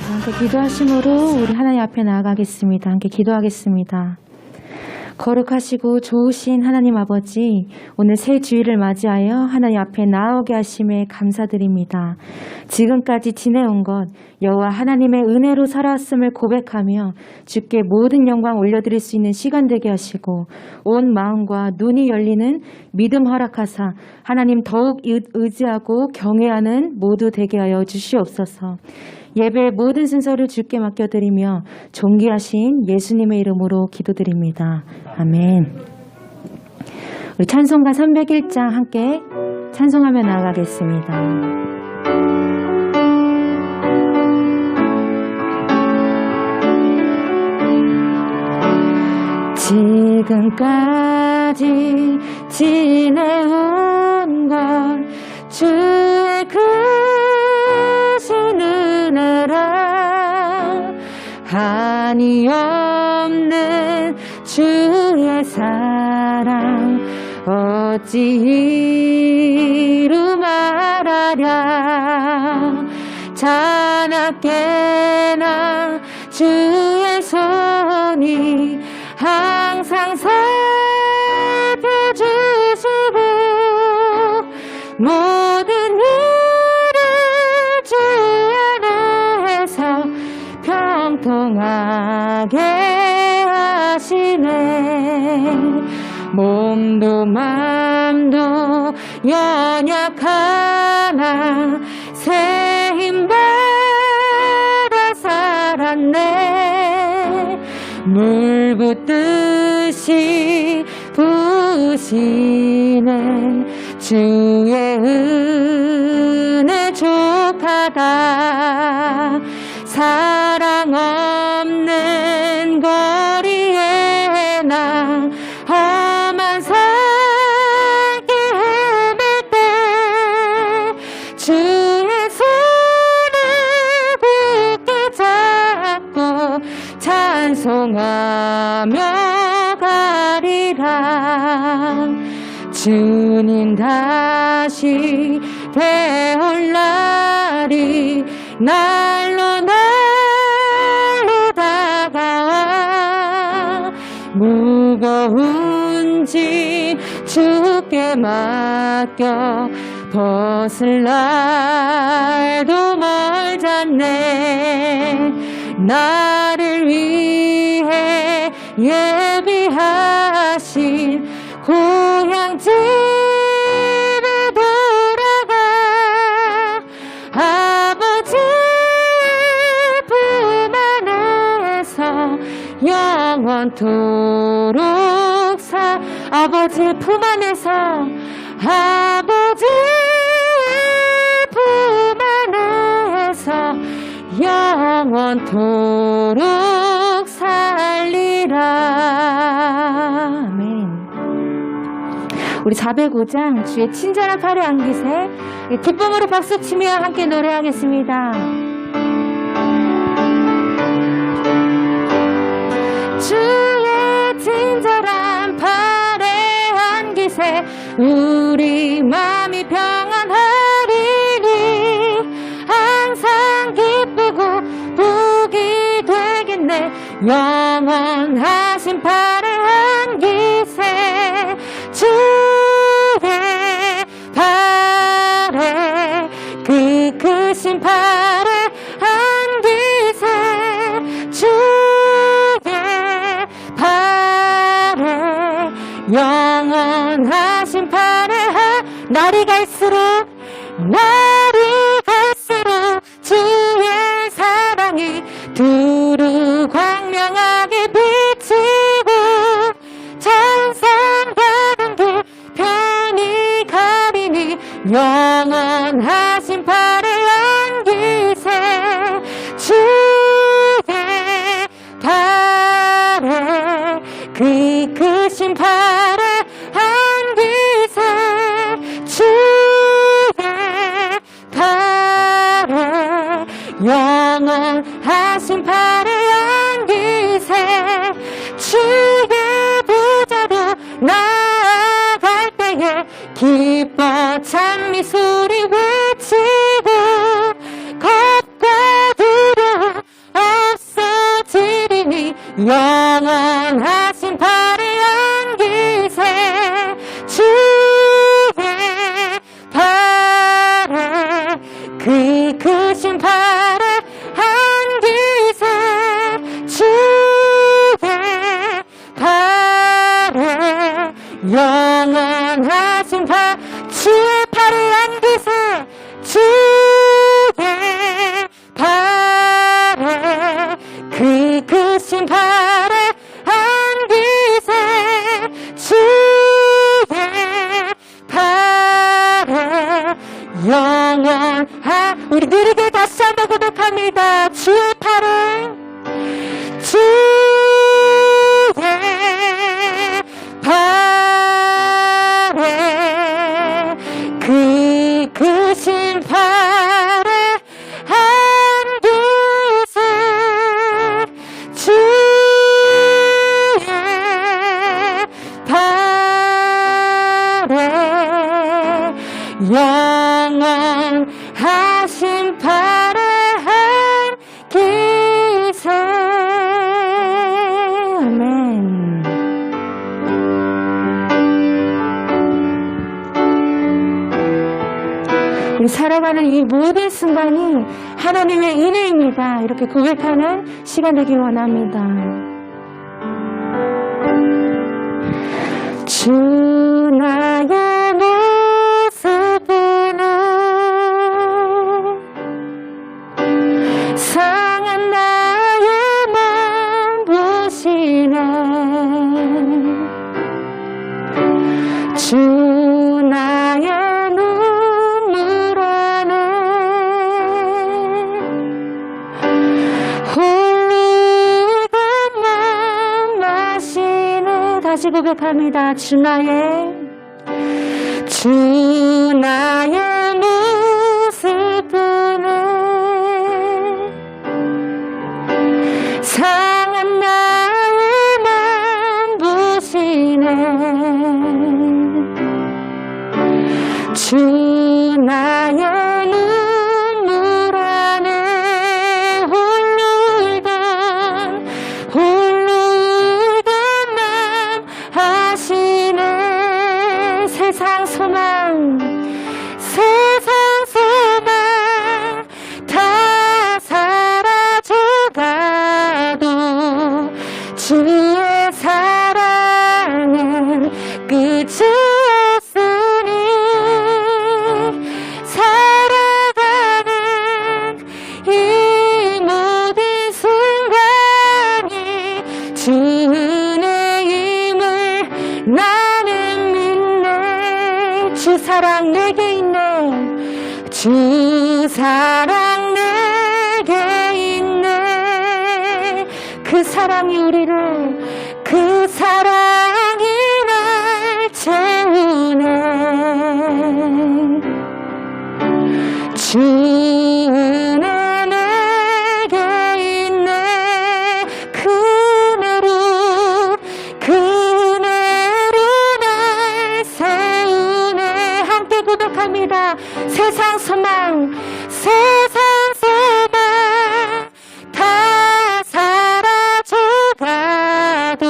함께 기도하심으로 우리 하나님 앞에 나아가겠습니다. 함께 기도하겠습니다. 거룩하시고 좋으신 하나님 아버지, 오늘 새 주일을 맞이하여 하나님 앞에 나아오게 하심에 감사드립니다. 지금까지 지내온 것 여호와 하나님의 은혜로 살아왔음을 고백하며 주께 모든 영광 올려드릴 수 있는 시간 되게 하시고, 온 마음과 눈이 열리는 믿음 허락하사 하나님 더욱 의지하고 경외하는 모두 되게 하여 주시옵소서. 예배의 모든 순서를 주께 맡겨드리며 존귀하신 예수님의 이름으로 기도드립니다. 아멘. 우리 찬송가 301장 함께 찬송하며 나아가겠습니다. 지금까지 지내온 것 주의 크신 은혜라, 한이 없는 주의 사랑 어찌 이루 말하랴. 자나깨나 주의 손이 항상 살펴주시고, 모든 일을 주 안에서 평통하게 하시네. 몸도 맘도 연약하나 새 힘 받아 살았네. 물 붓듯이 부으시는 주의 은혜 족하다. 사랑 없는 거리에 나 험한 살길 헤맬 때 주의 손을 굳게 잡고 찬송하며 가리라. 주님 다시 되올 날이 날로 날로 다가와. 무거운 짐 주께 맡겨 벗을 날도 멀잖네. 나를 위해 예비하신 고향집에 돌아가 아버지의 품 안에서 영원토록 아버지의 품 안에서 아버지의 품 안에서 영원토록 살리라. 아멘. 우리 405장 주의 친절한 팔에 안기세 기쁨으로 박수치며 함께 노래하겠습니다. 주의 친절한 팔에 안기세 우리 마음이 평안하리니. 항상 기쁘고 복이 되겠네. 영원하신 팔에 안기세 주의 팔에 그 크신 팔에 안기세 주의 팔에 영원하신 팔에 날이 갈수록 주의 사랑이 두루 광명하게 비치고 찬송받은 길 편히 가리니. 영원하신 팔에 안기세 주의 팔에 그 크신 팔에 안기세 주의 팔에 영원하신 팔에 안기세 주의 보좌로 나아갈 때에 기뻐 찬미 소리 외치고 겁과 두려움 영원하신 주의 팔에 안기세 주의 팔에 그 크신 팔에 안기세 주의 팔에 우리 느리게 다시 한번 고백합니다. 주의 팔에 주의 팔에 그 크신 팔에 안기세 주의 팔에 영원하신 팔에 안기세. 아멘. 우리 살아가는 이 모든 순간이 하나님의 은혜입니다. 이렇게 고백하는 시간 되기 원합니다. 주 나의 모습 보는 상한 나의 맘 보시네 주 나의 눈물 안에 홀리던 맘 마시네. 다시 고백합니다. 주 나의 모습 보는 상한 나의 맘 보시네 주 나의 눈물 안에 홀리던 맘 하시네. 세상 소망 다 사라져가도 주의 사랑은 끝이 없으니 살아가는 이 모든 순간이 주 은혜임을 나는 믿네. 주 사랑 내게 있네. 주 사랑 내게 있네. 그 사랑이 그 사랑이 날 채우네. 주 은혜 내게 있네. 그 은혜로 날 세우네. 함께 고백합니다. 세상 소망 다 사라져가도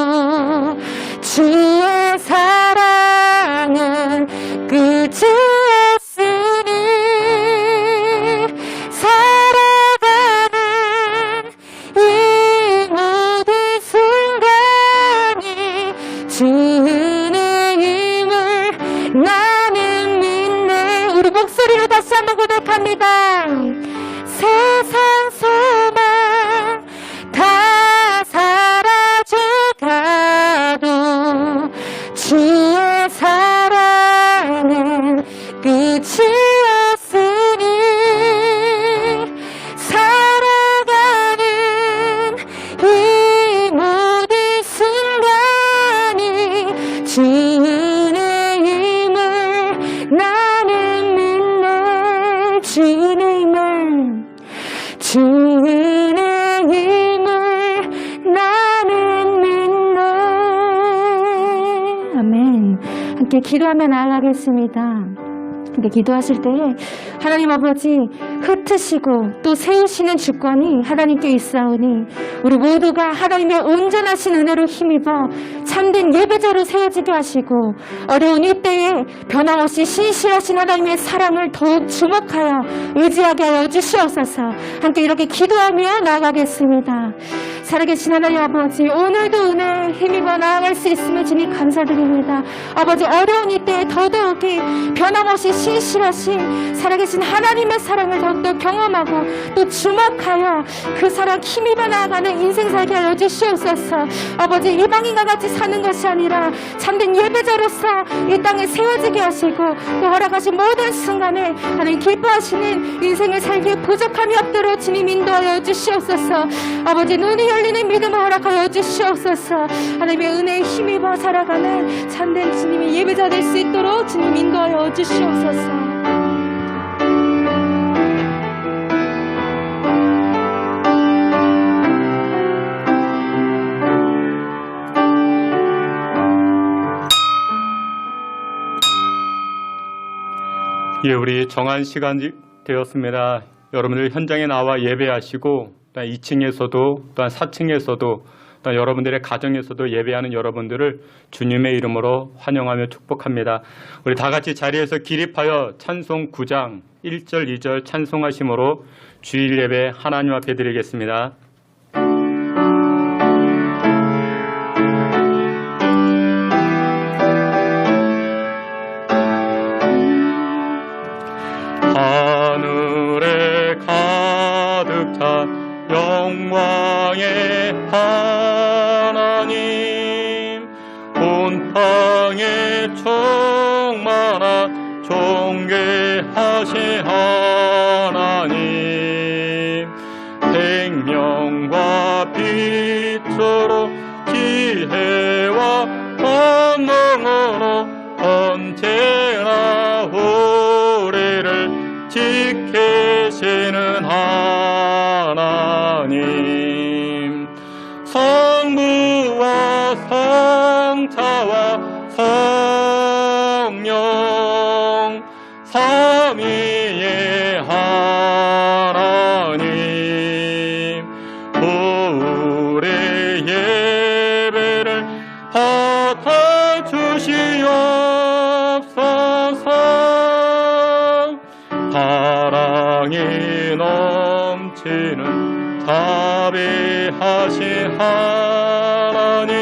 주의 사랑은 끝이 없으니 살아가는 이 모든 순간이 주 은혜임을 나는 믿네. 우리 목소리로 다시 한번 고백합니다. 세상 소망 다 사라져가도 주의 사랑은 끝이 없으니 살아가는 이 모든 순간이 주 은혜임을 나는 믿네. 주 은혜임을 나는 믿네. 아멘. 함께 기도하며 나아가겠습니다. 이렇게 기도하실 때에 하나님 아버지 흩으시고 또 세우시는 주권이 하나님께 있사오니 우리 모두가 하나님의 온전하신 은혜로 힘입어 참된 예배자로 세워지게 하시고 어려운 이때에 변함없이 신실하신 하나님의 사랑을 더욱 주목하여 의지하게 하여 주시옵소서. 함께 이렇게 기도하며 나아가겠습니다. 살아계신 하나님 아버지, 오늘도 은혜에 힘입어 나아갈 수 있음을 주님 감사드립니다. 아버지, 어려운 이때에 더더욱이 변함없이 신실하신 살아계신 하나님의 사랑을 더욱더 경험하고 또 주목하여 그 사랑 힘입어 나아가는 인생 살게 하여 주시옵소서. 아버지, 이방인과 같이 사는 것이 아니라 참된 예배자로서 이 땅에 세워지게 하시고 또 허락하신 모든 순간에 하나님 기뻐하시는 인생을 살기에 부족함이 없도록 주님 인도하여 주시옵소서. 아버지, 눈이 열리는 믿음을 허락하여 주시옵소서. 하나님의 은혜에 힘입어 살아가는 참된 주님의 예배자 될 수 있도록 주님 인도하여 주시옵소서. 예, 우리 정한 시간이 되었습니다. 여러분들 현장에 나와 예배하시고 또한 2층에서도 또한 4층에서도 또한 여러분들의 가정에서도 예배하는 여러분들을 주님의 이름으로 환영하며 축복합니다. 우리 다 같이 자리에서 기립하여 찬송 9장 1절 2절 찬송하심으로 주일 예배 하나님 앞에 드리겠습니다. 하늘에 가득 찬 영광의 하나님, 온 땅에 충만한 존귀하신 하나님, 생명과 빛으로 지혜와 권능으로 언제나 우리를 지키시는 하나님, 성부와 성자와 성령 삼위의 하나님, 우리 예배를 받아주시옵소서. 사랑이 넘치는 자비하신 하나님,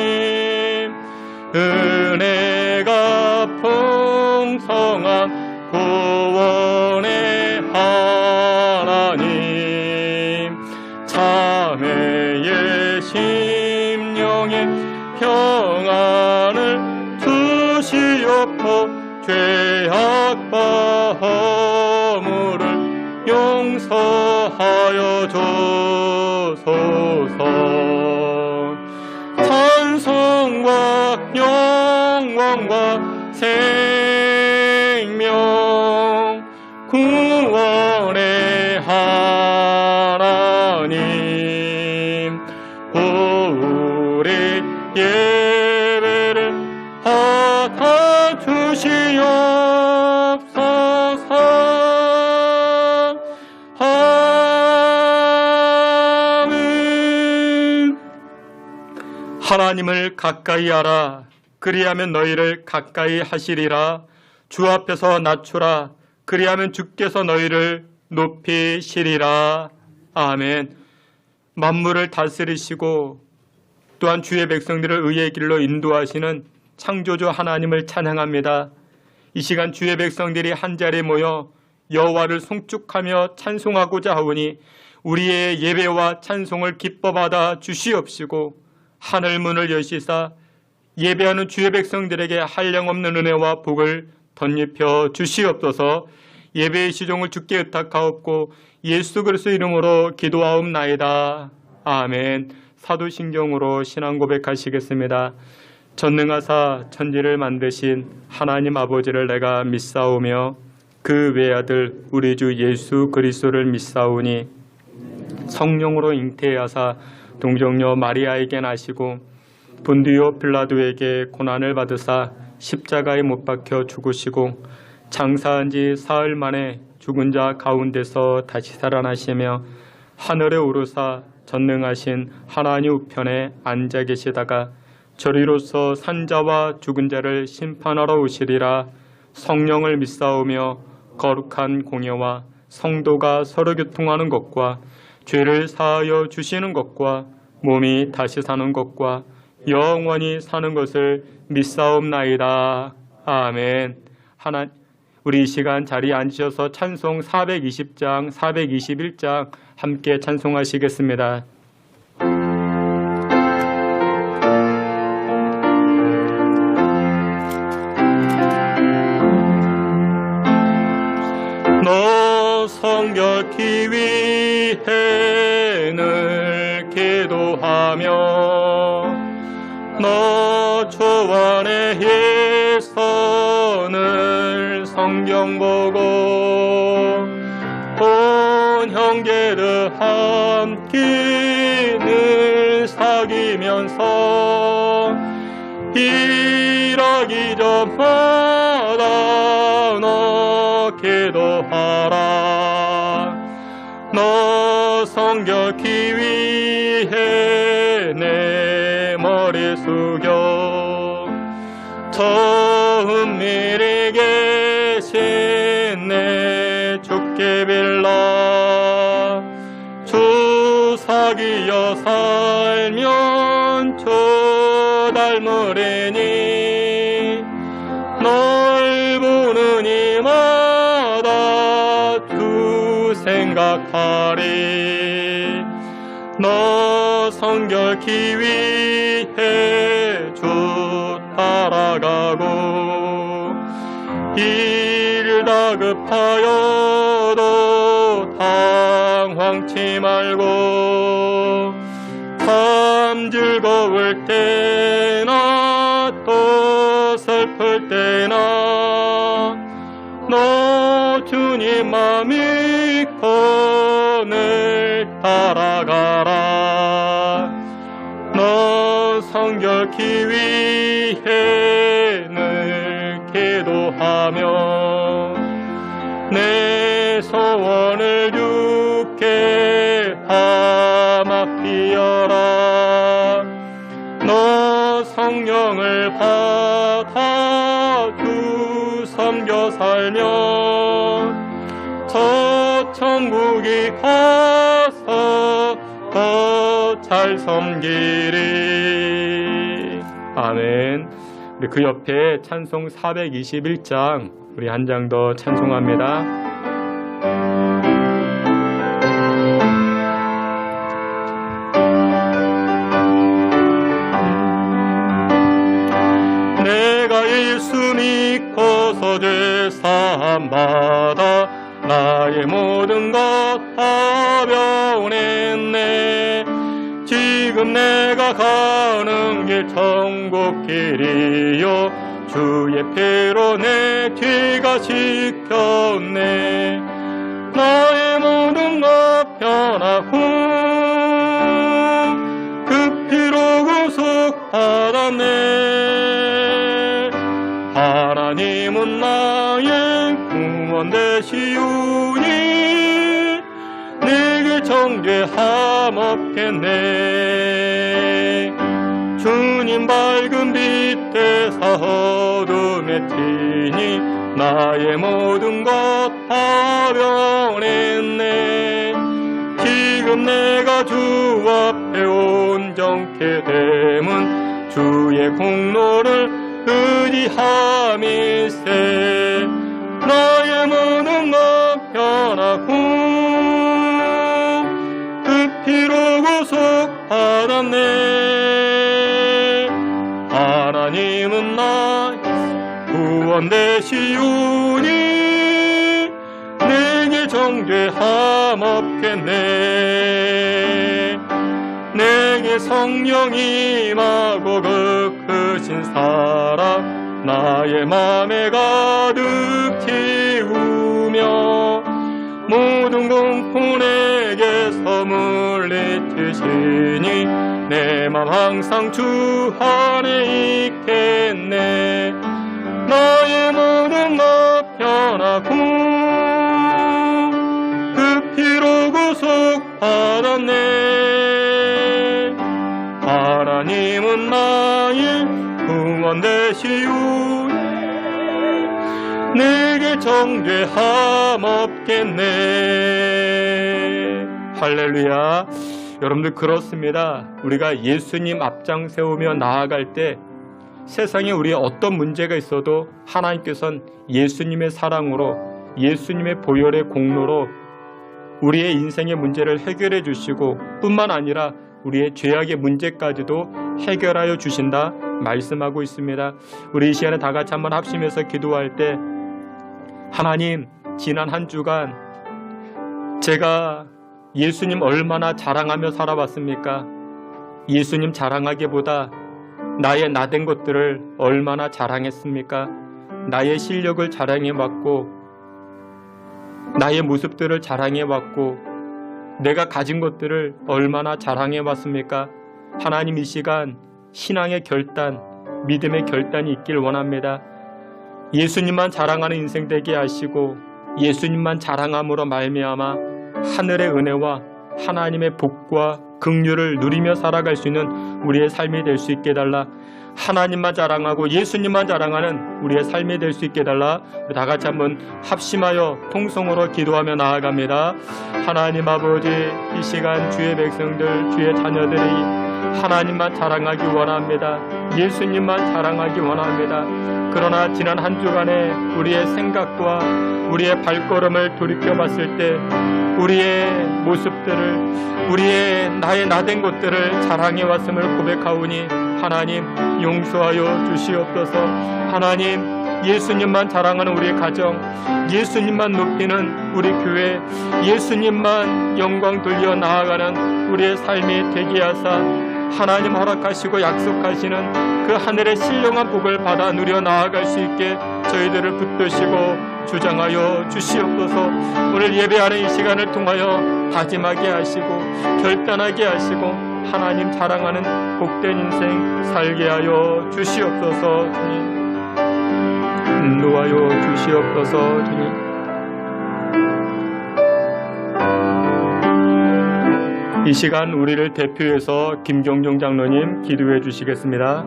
은혜가 풍성한 구원의 하나님, 자매의 심령에 평안을 주시옵고 죄악과 허물을 용서하여 주소서. 찬송과 영광과 생명 구원의 하나님, 우리 예배를 받아주시옵소서. 아멘. 하나님을 가까이 하라. 그리하면 너희를 가까이 하시리라. 주 앞에서 낮추라. 그리하면 주께서 너희를 높이시리라. 아멘. 만물을 다스리시고 또한 주의 백성들을 의의 길로 인도하시는 창조주 하나님을 찬양합니다. 이 시간 주의 백성들이 한자리에 모여 여호와를 송축하며 찬송하고자 하오니 우리의 예배와 찬송을 기뻐받아 주시옵시고 하늘 문을 여시사 예배하는 주의 백성들에게 한량없는 은혜와 복을 덧입혀 주시옵소서. 예배의 시종을 주께 의탁하옵고 예수 그리스도 이름으로 기도하옵나이다. 아멘. 사도신경으로 신앙 고백하시겠습니다. 전능하사 천지를 만드신 하나님 아버지를 내가 믿사오며 그 외아들 우리 주 예수 그리스도를 믿사오니 성령으로 잉태하사 동정녀 마리아에게 나시고 본디오 빌라도에게 고난을 받으사 십자가에 못 박혀 죽으시고 장사한 지 사흘 만에 죽은 자 가운데서 다시 살아나시며 하늘에 오르사 전능하신 하나님 우편에 앉아 계시다가 저리로서 산자와 죽은 자를 심판하러 오시리라. 성령을 믿사오며 거룩한 공예와 성도가 서로 교통하는 것과 죄를 사하여 주시는 것과 몸이 다시 사는 것과 영원히 사는 것을 믿사옵나이다. 아멘. 우리 이 시간 자리에 앉으셔서 찬송 420장, 421장 함께 찬송하시겠습니다. 너 성결케 위해 늘 기도하며 너 초안에 예선을 성경 보고 온 형제들 함께 늘 사귀면서 일하기 전마다 너 기도하라. 너 성결케 위해 내 머리 숙여 저 은밀히 계신 내 주께 빌라. 주 사귀어 살면 주 닮으리니 널 보는 이마다 주 생각하리. 너 성결케 위해 주 따라가고 일 다급하여도 당황치 말고 참 즐거울 때나 또 슬플 때나 너 주님만 믿고 늘 따라가라. 너 성결케 위해 늘 기도하며 내 소원을 주께 담아피어라. 너 성령을 받아 주 섬겨 살면 저 천국이 가서 더 잘 섬기리. 아멘. 우리 그 옆에 찬송 421장 우리 한 장 더 찬송합니다. 내가 예수 믿고서 죄 사함 받아 나의 모든 것 다 변했네. 지금 내가 가는 길 천국 길이요 주의 피로 내 죄가 씻겼네. 나의 모든 것 변하고 그 피로 구속받았네. 하나님은 나의 구원 되시오니 내게 정죄함 없겠네. 주님 밝은 빛 대사 어둠에 티니 나의 모든 것 다 변했네. 지금 내가 주 앞에 온전케 됨은 주의 공로를 의지함일세. 나의 모든 것 변하고 그 피로 구속받았네. 하나님은 나의 구원 되시오니 내게 정죄함 없겠네. 내게 성령이 임하고 그 크신 사랑 나의 맘에 가득 채우며 모든 공포 내게서 물리치시니 내 맘 항상 주 안에 있겠네. 나의 모든 것 구속받았네. 하나님은 나의 구원 되시오. 내게 정죄함 없겠네. 할렐루야. 여러분들 그렇습니다. 우리가 예수님 앞장 세우며 나아갈 때 세상에 우리의 어떤 문제가 있어도 하나님께서는 예수님의 사랑으로 예수님의 보혈의 공로로 우리의 인생의 문제를 해결해 주시고 뿐만 아니라 우리의 죄악의 문제까지도 해결하여 주신다 말씀하고 있습니다. 우리 이 시간에 다 같이 한번 합심해서 기도할 때 하나님, 지난 한 주간 제가 예수님 얼마나 자랑하며 살아왔습니까? 예수님 자랑하기보다 나의 나된 것들을 얼마나 자랑했습니까? 나의 실력을 자랑해왔고 나의 모습들을 자랑해왔고 내가 가진 것들을 얼마나 자랑해왔습니까? 하나님, 이 시간 신앙의 결단, 믿음의 결단이 있길 원합니다. 예수님만 자랑하는 인생 되게 하시고 예수님만 자랑함으로 말미암아 하늘의 은혜와 하나님의 복과 긍휼을 누리며 살아갈 수 있는 우리의 삶이 될 수 있게 해달라. 하나님만 자랑하고 예수님만 자랑하는 우리의 삶이 될 수 있게 해달라. 우리 다 같이 한번 합심하여 통성으로 기도하며 나아갑니다. 하나님 아버지, 이 시간 주의 백성들, 주의 자녀들이 하나님만 자랑하기 원합니다. 예수님만 자랑하기 원합니다. 그러나 지난 한 주간에 우리의 생각과 우리의 발걸음을 돌이켜봤을 때 우리의 모습들을, 우리의 나의 나된 것들을 자랑해왔음을 고백하오니 하나님 용서하여 주시옵소서. 하나님, 예수님만 자랑하는 우리의 가정, 예수님만 높이는 우리 교회, 예수님만 영광 돌려 나아가는 우리의 삶이 되게 하사 하나님 허락하시고 약속하시는 그 하늘의 신령한 복을 받아 누려 나아갈 수 있게 저희들을 붙드시고 주장하여 주시옵소서. 오늘 예배하는 이 시간을 통하여 다짐하게 하시고 결단하게 하시고 하나님 자랑하는 복된 인생 살게 하여 주시옵소서. 주님 인도하여 주시옵소서. 주님 이 시간 우리를 대표해서 김경종 장로님 기도해 주시겠습니다.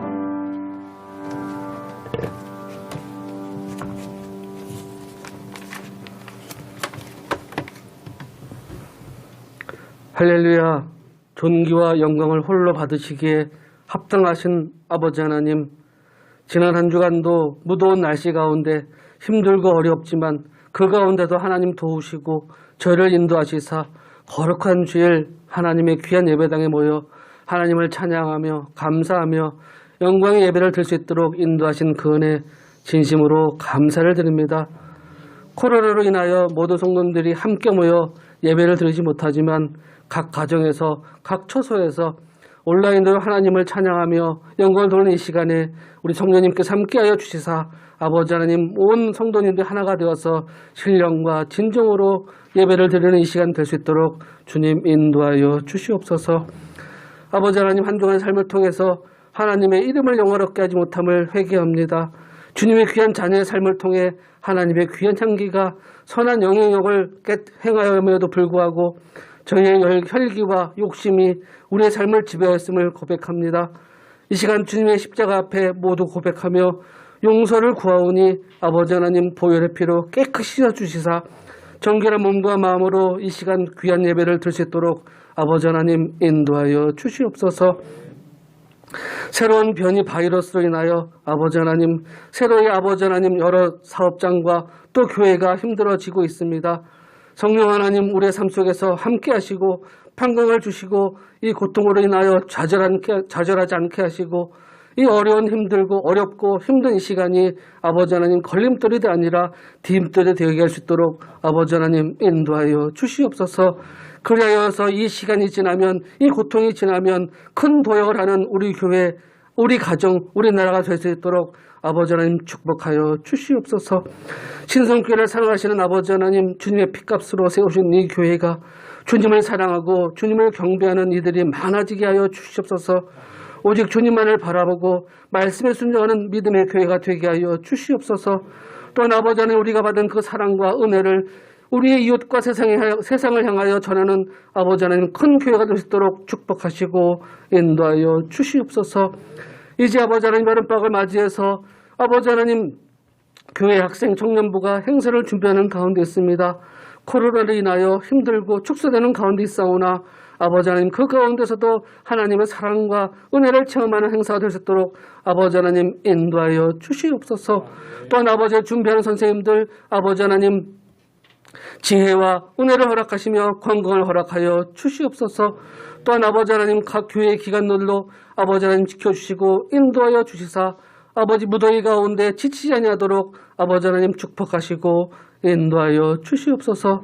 할렐루야. 존귀와 영광을 홀로 받으시기에 합당하신 아버지 하나님, 지난 한 주간도 무더운 날씨 가운데 힘들고 어렵지만 그 가운데도 하나님 도우시고 저를 인도하시사 거룩한 주일 하나님의 귀한 예배당에 모여 하나님을 찬양하며 감사하며 영광의 예배를 드릴 수 있도록 인도하신 그 은혜 진심으로 감사를 드립니다. 코로나로 인하여 모든 성도들이 함께 모여 예배를 드리지 못하지만 각 가정에서 각 처소에서 온라인으로 하나님을 찬양하며 영광을 돌리는 이 시간에 우리 성도님께서 함께하여 주시사 아버지 하나님 온 성도님들 하나가 되어서 신령과 진정으로 예배를 드리는 이 시간 될 수 있도록 주님 인도하여 주시옵소서. 아버지 하나님, 한 주간의 삶을 통해서 하나님의 이름을 영화롭게 하지 못함을 회개합니다. 주님의 귀한 자녀의 삶을 통해 하나님의 귀한 향기가 선한 영향력을 행하였음에도 불구하고 저희의 혈기와 욕심이 우리의 삶을 지배하였음을 고백합니다. 이 시간 주님의 십자가 앞에 모두 고백하며 용서를 구하오니 아버지 하나님 보혈의 피로 깨끗이 씻어주시사 정결한 몸과 마음으로 이 시간 귀한 예배를 드릴 수 있도록 아버지 하나님 인도하여 주시옵소서. 새로운 변이 바이러스로 인하여 아버지 하나님, 새로이 아버지 하나님 여러 사업장과 또 교회가 힘들어지고 있습니다. 성령 하나님, 우리의 삶 속에서 함께 하시고 평강을 주시고 이 고통으로 인하여 좌절하지 않게 하시고 이 어려운 힘들고 어렵고 힘든 이 시간이 아버지 하나님 걸림돌이 아니라 디딤돌이 되게 할 수 있도록 아버지 하나님 인도하여 주시옵소서. 그리하여서 이 시간이 지나면, 이 고통이 지나면 큰 도약을 하는 우리 교회, 우리 가정, 우리나라가 될 수 있도록 아버지 하나님 축복하여 주시옵소서. 신성교회를 사랑하시는 아버지 하나님, 주님의 핏값으로 세우신 이 교회가 주님을 사랑하고 주님을 경배하는 이들이 많아지게 하여 주시옵소서. 오직 주님만을 바라보고 말씀에 순종하는 믿음의 교회가 되게 하여 주시옵소서. 또한 아버지 하나님, 우리가 받은 그 사랑과 은혜를 우리의 이웃과 세상을 향하여 전하는 아버지 하나님 큰 교회가 될 수 있도록 축복하시고 인도하여 주시옵소서. 이제 아버지 하나님 여름방학을 맞이해서 아버지 하나님 교회 학생 청년부가 행사를 준비하는 가운데 있습니다. 코로나로 인하여 힘들고 축소되는 가운데 있사오나 아버지 하나님 그 가운데서도 하나님의 사랑과 은혜를 체험하는 행사가 될 수 있도록 아버지 하나님 인도하여 주시옵소서. 또한 아버지의 준비하는 선생님들 아버지 하나님 지혜와 은혜를 허락하시며 건강을 허락하여 주시옵소서. 또한 아버지 하나님 각 교회의 기관들로 아버지 하나님 지켜주시고 인도하여 주시사 아버지 무더위 가운데 지치지 아니하도록 아버지 하나님 축복하시고 인도하여 주시옵소서.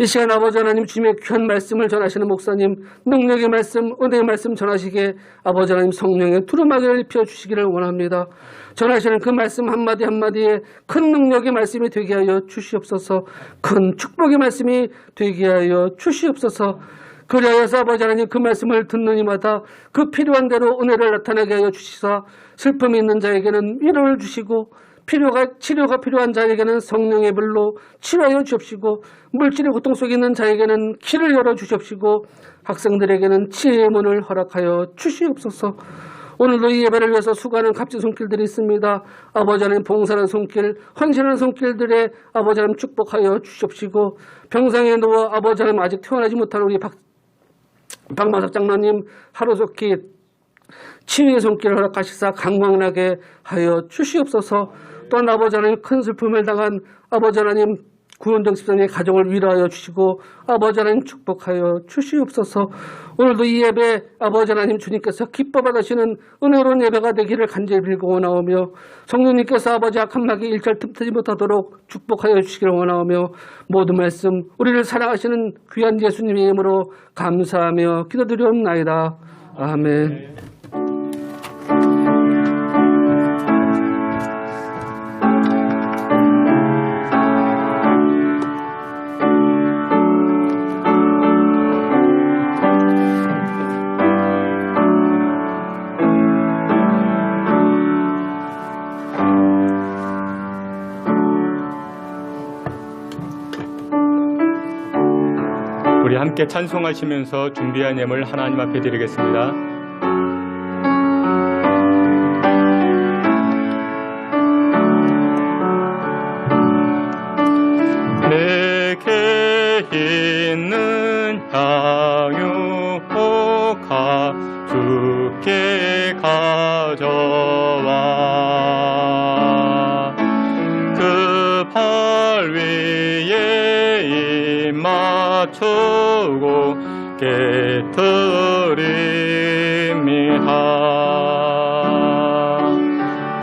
이 시간 아버지 하나님 주님의 귀한 말씀을 전하시는 목사님 능력의 말씀 은혜의 말씀 전하시기에 아버지 하나님 성령의 두루마기를 입혀주시기를 원합니다. 전하시는 그 말씀 한마디 한마디에 큰 능력의 말씀이 되게 하여 주시옵소서. 큰 축복의 말씀이 되게 하여 주시옵소서. 그리하여서 아버지 하나님 그 말씀을 듣는 이마다 그 필요한 대로 은혜를 나타내게 하여 주시사 슬픔이 있는 자에게는 위로를 주시고 치료가 필요한 자에게는 성령의 불로 치료하여 주옵시고 물질의 고통 속에 있는 자에게는 길을 열어주시옵시고 학생들에게는 지혜의 문을 허락하여 주시옵소서. 오늘도 이 예배를 위해서 수고하는 값진 손길들이 있습니다. 아버지 하나님 봉사하는 손길, 헌신하는 손길들에 아버지 하나님 축복하여 주시옵시고 병상에 누워 아버지 하나님 아직 퇴원하지 못한 우리 박마석 장로님 하루속히 치유의 손길을 허락하시사 강건하게 하여 주시옵소서. 또한 아버지 하나님 큰 슬픔을 당한 아버지 하나님 구원정 집사님의 가정을 위로하여 주시고 아버지 하나님 축복하여 주시옵소서. 오늘도 이 예배 아버지 하나님 주님께서 기뻐 받으시는 은혜로운 예배가 되기를 간절히 빌고 원하오며 성령님께서 아버지 악한 마귀 일절 틈타지 못하도록 축복하여 주시기를 원하오며 모든 말씀 우리를 사랑하시는 귀한 예수님의 이름으로 감사하며 기도드리옵나이다. 아멘. 우리 함께 찬송하시면서 준비한 예물 하나님 앞에 드리겠습니다. 내게 있는 향유가 주께 가져와 그 발 위에 입 맞추고 깨뜨립니다.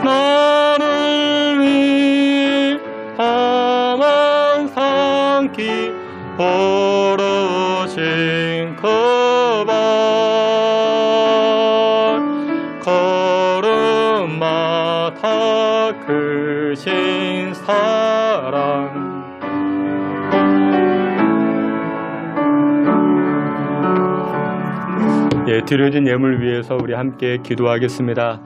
나를 위함한 상기 오르신 그 발 걸음마다 크신 사랑 드려진 예물 위해서 우리 함께 기도하겠습니다.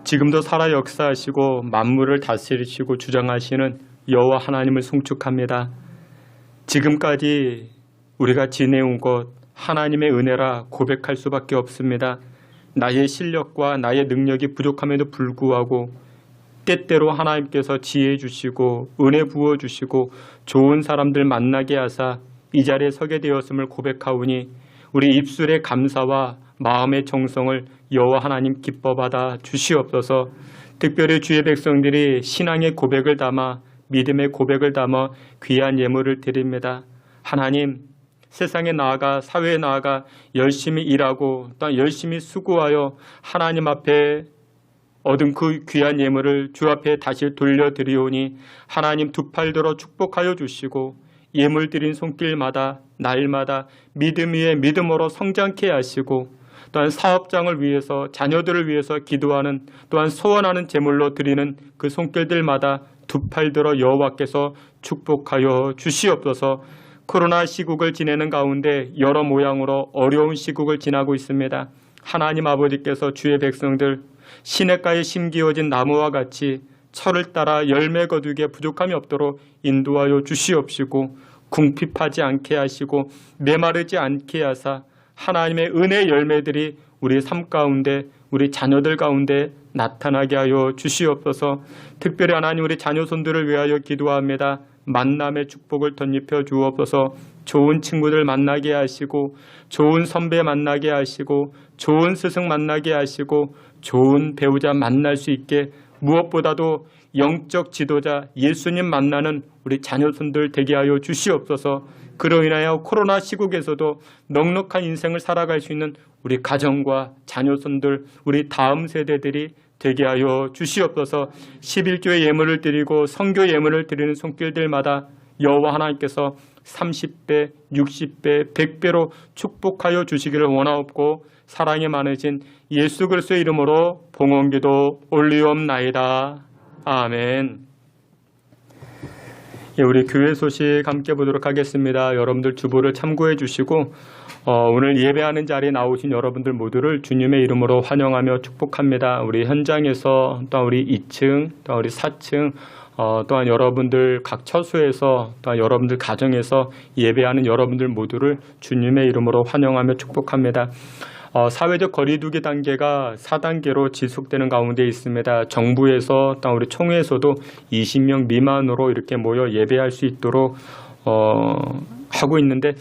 지금도 살아 역사하시고 만물을 다스리시고 주장하시는 여호와 하나님을 송축합니다. 지금까지 우리가 지내온 것 하나님의 은혜라 고백할 수밖에 없습니다. 나의 실력과 나의 능력이 부족함에도 불구하고 때때로 하나님께서 지혜 주시고 은혜 부어주시고 좋은 사람들 만나게 하사 이 자리에 서게 되었음을 고백하오니 우리 입술의 감사와 마음의 정성을 여호와 하나님 기뻐받아 주시옵소서. 특별히 주의 백성들이 신앙의 고백을 담아 믿음의 고백을 담아 귀한 예물을 드립니다. 하나님, 세상에 나아가 사회에 나아가 열심히 일하고 또 열심히 수고하여 하나님 앞에 얻은 그 귀한 예물을 주 앞에 다시 돌려드리오니 하나님 두 팔 들어 축복하여 주시고 예물 드린 손길마다 날마다 믿음 위에 믿음으로 성장케 하시고 또한 사업장을 위해서 자녀들을 위해서 기도하는 또한 소원하는 제물로 드리는 그 손길들마다 두 팔 들어 여호와께서 축복하여 주시옵소서. 코로나 시국을 지내는 가운데 여러 모양으로 어려운 시국을 지나고 있습니다. 하나님 아버지께서 주의 백성들 시냇가에 심기어진 나무와 같이 철을 따라 열매 거두기에 부족함이 없도록 인도하여 주시옵시고 궁핍하지 않게 하시고 메마르지 않게 하사 하나님의 은혜 열매들이 우리 삶 가운데 우리 자녀들 가운데 나타나게 하여 주시옵소서. 특별히 하나님 우리 자녀손들을 위하여 기도합니다. 만남의 축복을 덧입혀 주옵소서. 좋은 친구들 만나게 하시고 좋은 선배 만나게 하시고 좋은 스승 만나게 하시고 좋은 배우자 만날 수 있게 무엇보다도 영적 지도자 예수님 만나는 우리 자녀손들 되게 하여 주시옵소서. 그로 인하여 코로나 시국에서도 넉넉한 인생을 살아갈 수 있는 우리 가정과 자녀손들 우리 다음 세대들이 되게 하여 주시옵소서. 11조의 예물을 드리고 성교 예물을 드리는 손길들마다 여호와 하나님께서 30배, 60배, 100배로 축복하여 주시기를 원하옵고 사랑이 많으신 예수 그리스도의 이름으로 봉헌기도 올리옵나이다. 아멘. 예, 우리 교회 소식 함께 보도록 하겠습니다. 여러분들 주보를 참고해 주시고 오늘 예배하는 자리에 나오신 여러분들 모두를 주님의 이름으로 환영하며 축복합니다. 우리 현장에서 또한 우리 2층, 또한 우리 4층, 또한 여러분들 각 처소에서 또한 여러분들 가정에서 예배하는 여러분들 모두를 주님의 이름으로 환영하며 축복합니다. 사회적 거리두기 단계가 4단계로 지속되는 가운데 있습니다. 정부에서 또한 우리 총회에서도 20명 미만으로 이렇게 모여 예배할 수 있도록 하고 있는데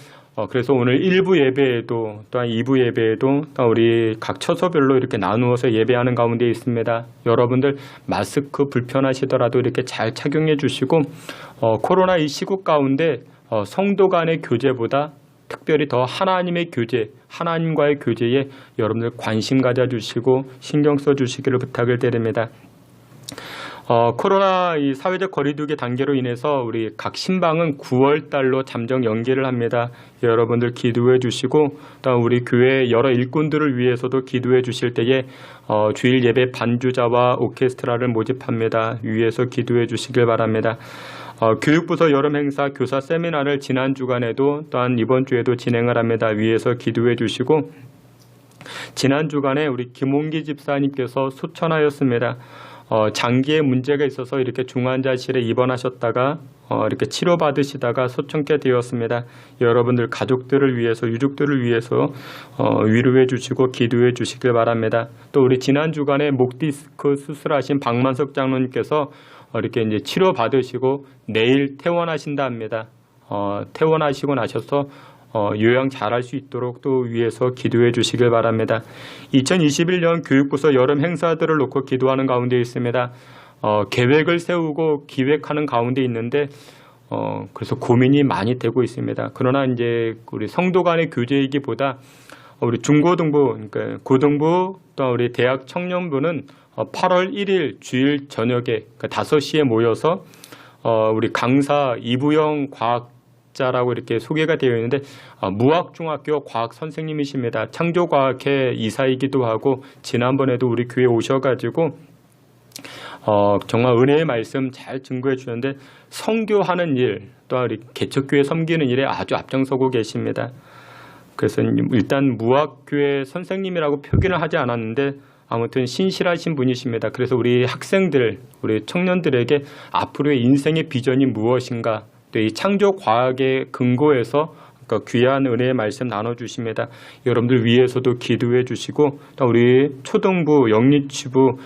그래서 오늘 1부 예배에도 또한 2부 예배에도 또한 우리 각 처소별로 이렇게 나누어서 예배하는 가운데 있습니다. 여러분들 마스크 불편하시더라도 이렇게 잘 착용해 주시고 코로나 이 시국 가운데 성도 간의 교제보다 특별히 더 하나님의 교제, 하나님과의 교제에 여러분들 관심 가져주시고 신경 써주시기를 부탁을 드립니다. 코로나 이 사회적 거리두기 단계로 인해서 우리 각 신방은 9월 달로 잠정 연기를 합니다. 여러분들 기도해 주시고 또 우리 교회 여러 일꾼들을 위해서도 기도해 주실 때에 주일 예배 반주자와 오케스트라를 모집합니다. 위에서 기도해 주시길 바랍니다. 교육부서 여름 행사 교사 세미나를 지난 주간에도 또한 이번 주에도 진행을 합니다. 위에서 기도해 주시고 지난 주간에 우리 김홍기 집사님께서 소천하였습니다. 장기에 문제가 있어서 이렇게 중환자실에 입원하셨다가 이렇게 치료받으시다가 소천케 되었습니다. 여러분들 가족들을 위해서 유족들을 위해서 위로해 주시고 기도해 주시길 바랍니다. 또 우리 지난 주간에 목 디스크 수술하신 박만석 장로님께서 이렇게 이제 치료받으시고 내일 퇴원하신다 합니다. 퇴원하시고 나셔서 요양 잘할 수 있도록 또 위해서 기도해 주시길 바랍니다. 2021년 교육부서 여름 행사들을 놓고 기도하는 가운데 있습니다. 계획을 세우고 기획하는 가운데 있는데 그래서 고민이 많이 되고 있습니다. 그러나 이제 우리 성도 간의 교제이기보다 우리 중고등부, 그러니까 고등부 또 우리 대학 청년부는 8월 1일 주일 저녁에 그러니까 5시에 모여서 우리 강사 이부영 과학자라고 이렇게 소개가 되어 있는데 무학중학교 과학 선생님이십니다. 창조과학회 이사이기도 하고 지난번에도 우리 교회 오셔가지고 정말 은혜의 말씀 잘 증거해 주셨는데 선교하는 일 또한 우리 개척교회 섬기는 일에 아주 앞장서고 계십니다. 그래서 일단 무학교회 선생님이라고 표기를 하지 않았는데 아무튼 신실하신 분이십니다. 그래서 우리 학생들, 우리 청년들에게 앞으로의 인생의 비전이 무엇인가 또 이 창조과학의 근거에서 귀한 은혜의 말씀 나눠주십니다. 여러분들 위해서도 기도해 주시고 또 우리 초등부, 영리치부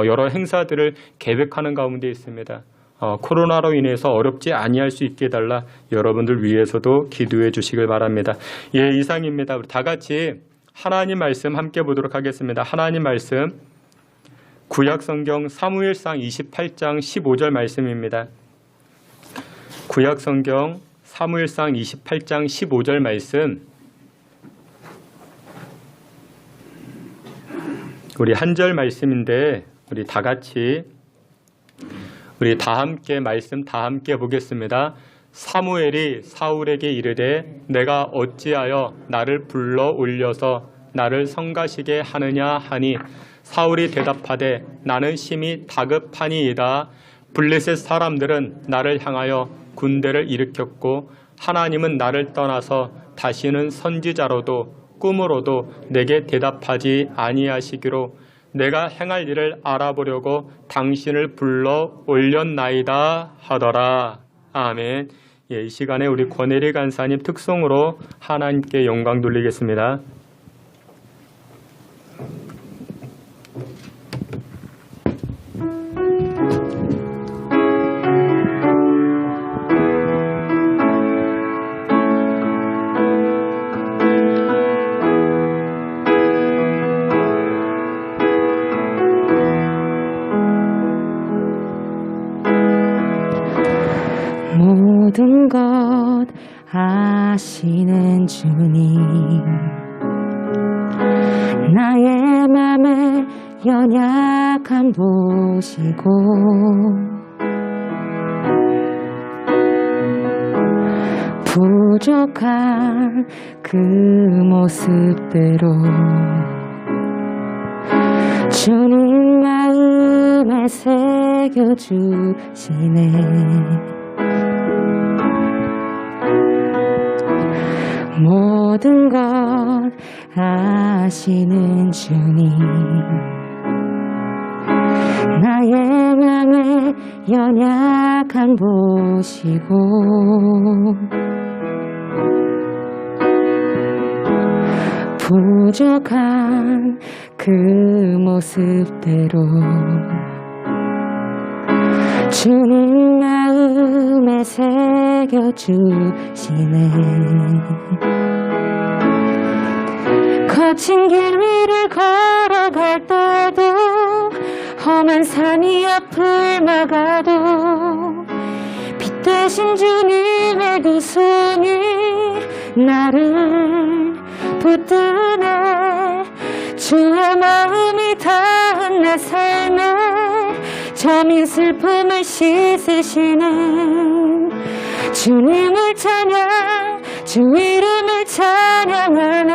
여러 행사들을 계획하는 가운데 있습니다. 코로나로 인해서 어렵지 아니할 수 있게 해달라 여러분들 위해서도 기도해 주시길 바랍니다. 예, 이상입니다. 우리 다 같이 하나님 말씀 함께 보도록 하겠습니다. 하나님 말씀 구약성경 사무엘상 28장 15절 말씀입니다. 구약성경 사무엘상 28장 15절 말씀 우리 한 절 말씀인데 우리 다 같이 우리 다 함께 말씀 다 함께 보겠습니다. 사무엘이 사울에게 이르되 내가 어찌하여 나를 불러 올려서 나를 성가시게 하느냐 하니 사울이 대답하되 나는 심히 다급하니이다. 블레셋 사람들은 나를 향하여 군대를 일으켰고 하나님은 나를 떠나서 다시는 선지자로도 꿈으로도 내게 대답하지 아니하시기로 내가 행할 일을 알아보려고 당신을 불러 올렸나이다 하더라. 아멘. 이 시간에 우리 권혜리 간사님 특송으로 하나님께 영광 돌리겠습니다. 모든 것 아시는 주님, 나의 맘의 연약함 보시고 부족한 그 모습대로 주님 마음에 새겨주시네. 모든 것 아시는 주님, 나의 맘의 연약함 보시고 부족한 그 모습대로 주님 마음에 새겨주시네. 거친 길 위를 걸어갈 때도 험한 산이 앞을 막아도 빛 대신 주님의 두 손이 나를 붙드네. 주의 마음이 닿은 내 삶에 저민 슬픔을 씻으시는 주님을 찬양, 주 이름을 찬양하네.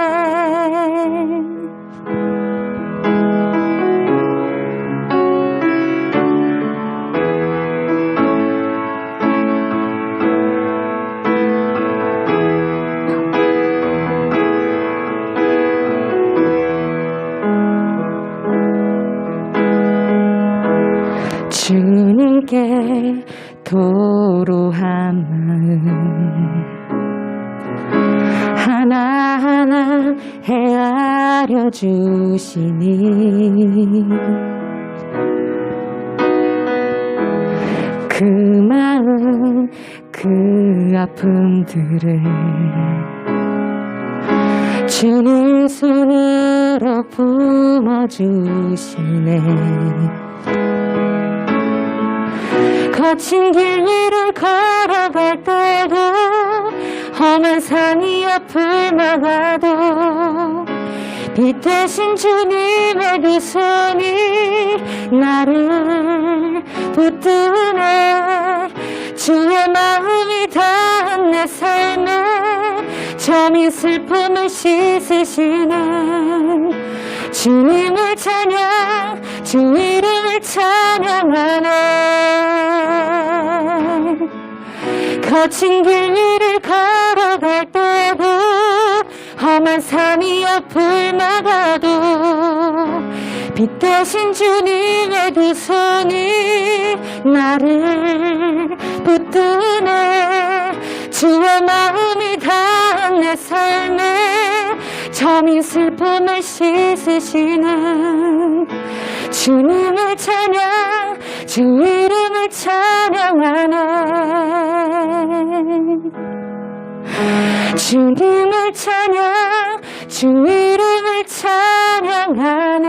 주님께 도로한 마음 하나하나 헤아려 주시니 그 마음 그 아픔들을 주님 손으로 품어주시네. 거친 길 위를 걸어갈 때도 험한 산이 앞을 막아도 빛 대신 주님의 두 손이 나를 붙드네. 주의 마음이 닿은 내 삶에 저민 슬픔을 씻으시는 주님을 찬양, 주 이름을 찬양하네. 거친 길 위를 걸어갈 때도 험한 산이 앞을 막아도 빛 대신 주님의 두 손이 나를 붙드네. 주의 마음이 닿은 내 삶에 저민 슬픔을 씻으시는 주님을 찬양, 주 이름을 찬양하네. 주님을 찬양, 주 이름을 찬양하네.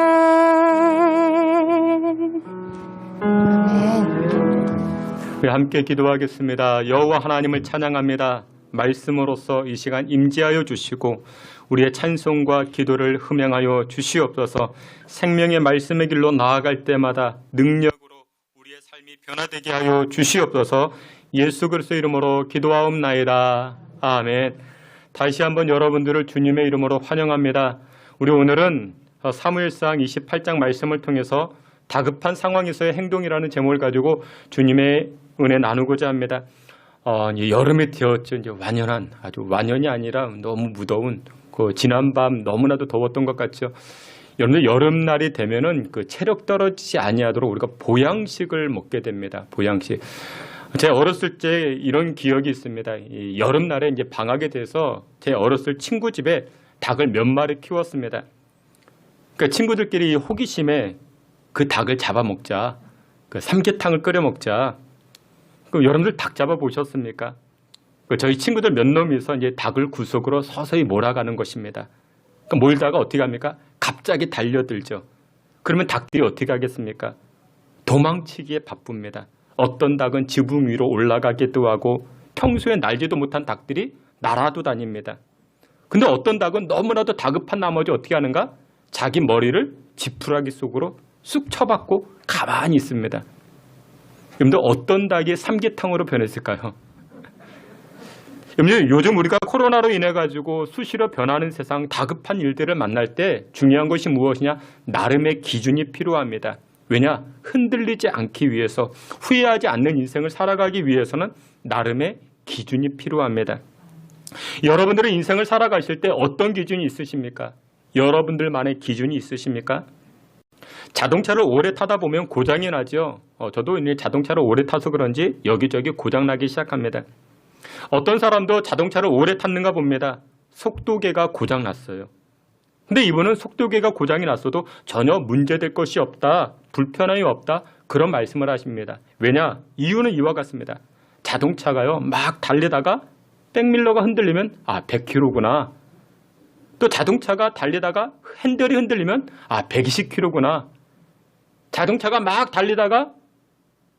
우리 함께 기도하겠습니다. 여호와 하나님을 찬양합니다. 말씀으로써 이 시간 임재하여 주시고 우리의 찬송과 기도를 흠양하여 주시옵소서. 생명의 말씀의 길로 나아갈 때마다 능력으로 우리의 삶이 변화되게 하여 주시옵소서. 예수 그리스도의 이름으로 기도하옵나이다. 아멘. 다시 한번 여러분들을 주님의 이름으로 환영합니다. 우리 오늘은 사무엘상 28장 말씀을 통해서 다급한 상황에서의 행동이라는 제목을 가지고 주님의 은혜 나누고자 합니다. 여름이 되었죠. 이제 완연한, 아주 완연이 아니라 너무 무더운 그 지난밤 너무나도 더웠던 것 같죠. 여러분들 여름날이 되면은 그 체력 떨어지지 아니하도록 우리가 보양식을 먹게 됩니다. 보양식. 제 어렸을 때 이런 기억이 있습니다. 이 여름날에 이제 방학에 돼서 제 어렸을 친구 집에 닭을 몇 마리 키웠습니다. 그러니까 친구들끼리 호기심에 그 닭을 잡아먹자, 그 삼계탕을 끓여 먹자. 그럼 여러분들 닭 잡아 보셨습니까? 저희 친구들 몇 놈이서 이제 닭을 구석으로 서서히 몰아가는 것입니다. 그럼 몰다가 어떻게 합니까? 갑자기 달려들죠. 그러면 닭들이 어떻게 하겠습니까? 도망치기에 바쁩니다. 어떤 닭은 지붕 위로 올라가기도 하고 평소에 날지도 못한 닭들이 날아도 다닙니다. 근데 어떤 닭은 너무나도 다급한 나머지 어떻게 하는가? 자기 머리를 지푸라기 속으로 쑥 쳐박고 가만히 있습니다. 여러분들 어떤 닭이 삼계탕으로 변했을까요? 요즘 우리가 코로나로 인해 가지고 수시로 변하는 세상 다급한 일들을 만날 때 중요한 것이 무엇이냐? 나름의 기준이 필요합니다. 왜냐? 흔들리지 않기 위해서, 후회하지 않는 인생을 살아가기 위해서는 나름의 기준이 필요합니다. 여러분들은 인생을 살아가실 때 어떤 기준이 있으십니까? 여러분들만의 기준이 있으십니까? 자동차를 오래 타다 보면 고장이 나죠. 저도 이제 자동차를 오래 타서 그런지 여기저기 고장나기 시작합니다. 어떤 사람도 자동차를 오래 탔는가 봅니다. 속도계가 고장났어요. 근데 이분은 속도계가 고장이 났어도 전혀 문제될 것이 없다, 불편함이 없다, 그런 말씀을 하십니다. 왜냐? 이유는 이와 같습니다. 자동차가요, 막 달리다가 백밀러가 흔들리면 100km구나. 또 자동차가 달리다가 핸들이 흔들리면 120km구나. 자동차가 막 달리다가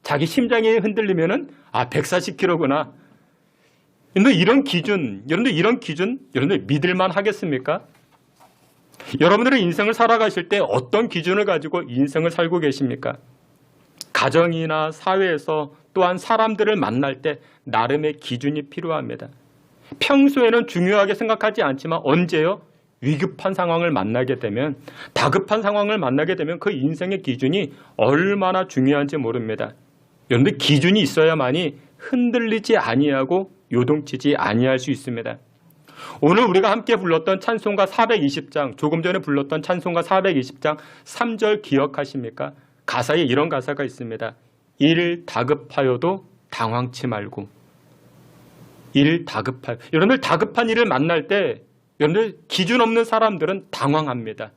자기 심장이 흔들리면 140km구나. 여러분들 이런 기준, 여러분들 믿을만 하겠습니까? 여러분들의 인생을 살아가실 때 어떤 기준을 가지고 인생을 살고 계십니까? 가정이나 사회에서 또한 사람들을 만날 때 나름의 기준이 필요합니다. 평소에는 중요하게 생각하지 않지만 언제요? 위급한 상황을 만나게 되면, 다급한 상황을 만나게 되면 그 인생의 기준이 얼마나 중요한지 모릅니다. 여러분들 기준이 있어야만이 흔들리지 아니하고 요동치지 아니할 수 있습니다. 오늘 우리가 함께 불렀던 찬송가 420장, 조금 전에 불렀던 찬송가 420장 3절 기억하십니까? 가사에 이런 가사가 있습니다. 일 다급하여도 당황치 말고. 일 다급하여. 여러분들 다급한 일을 만날 때 여러분들 기준 없는 사람들은 당황합니다.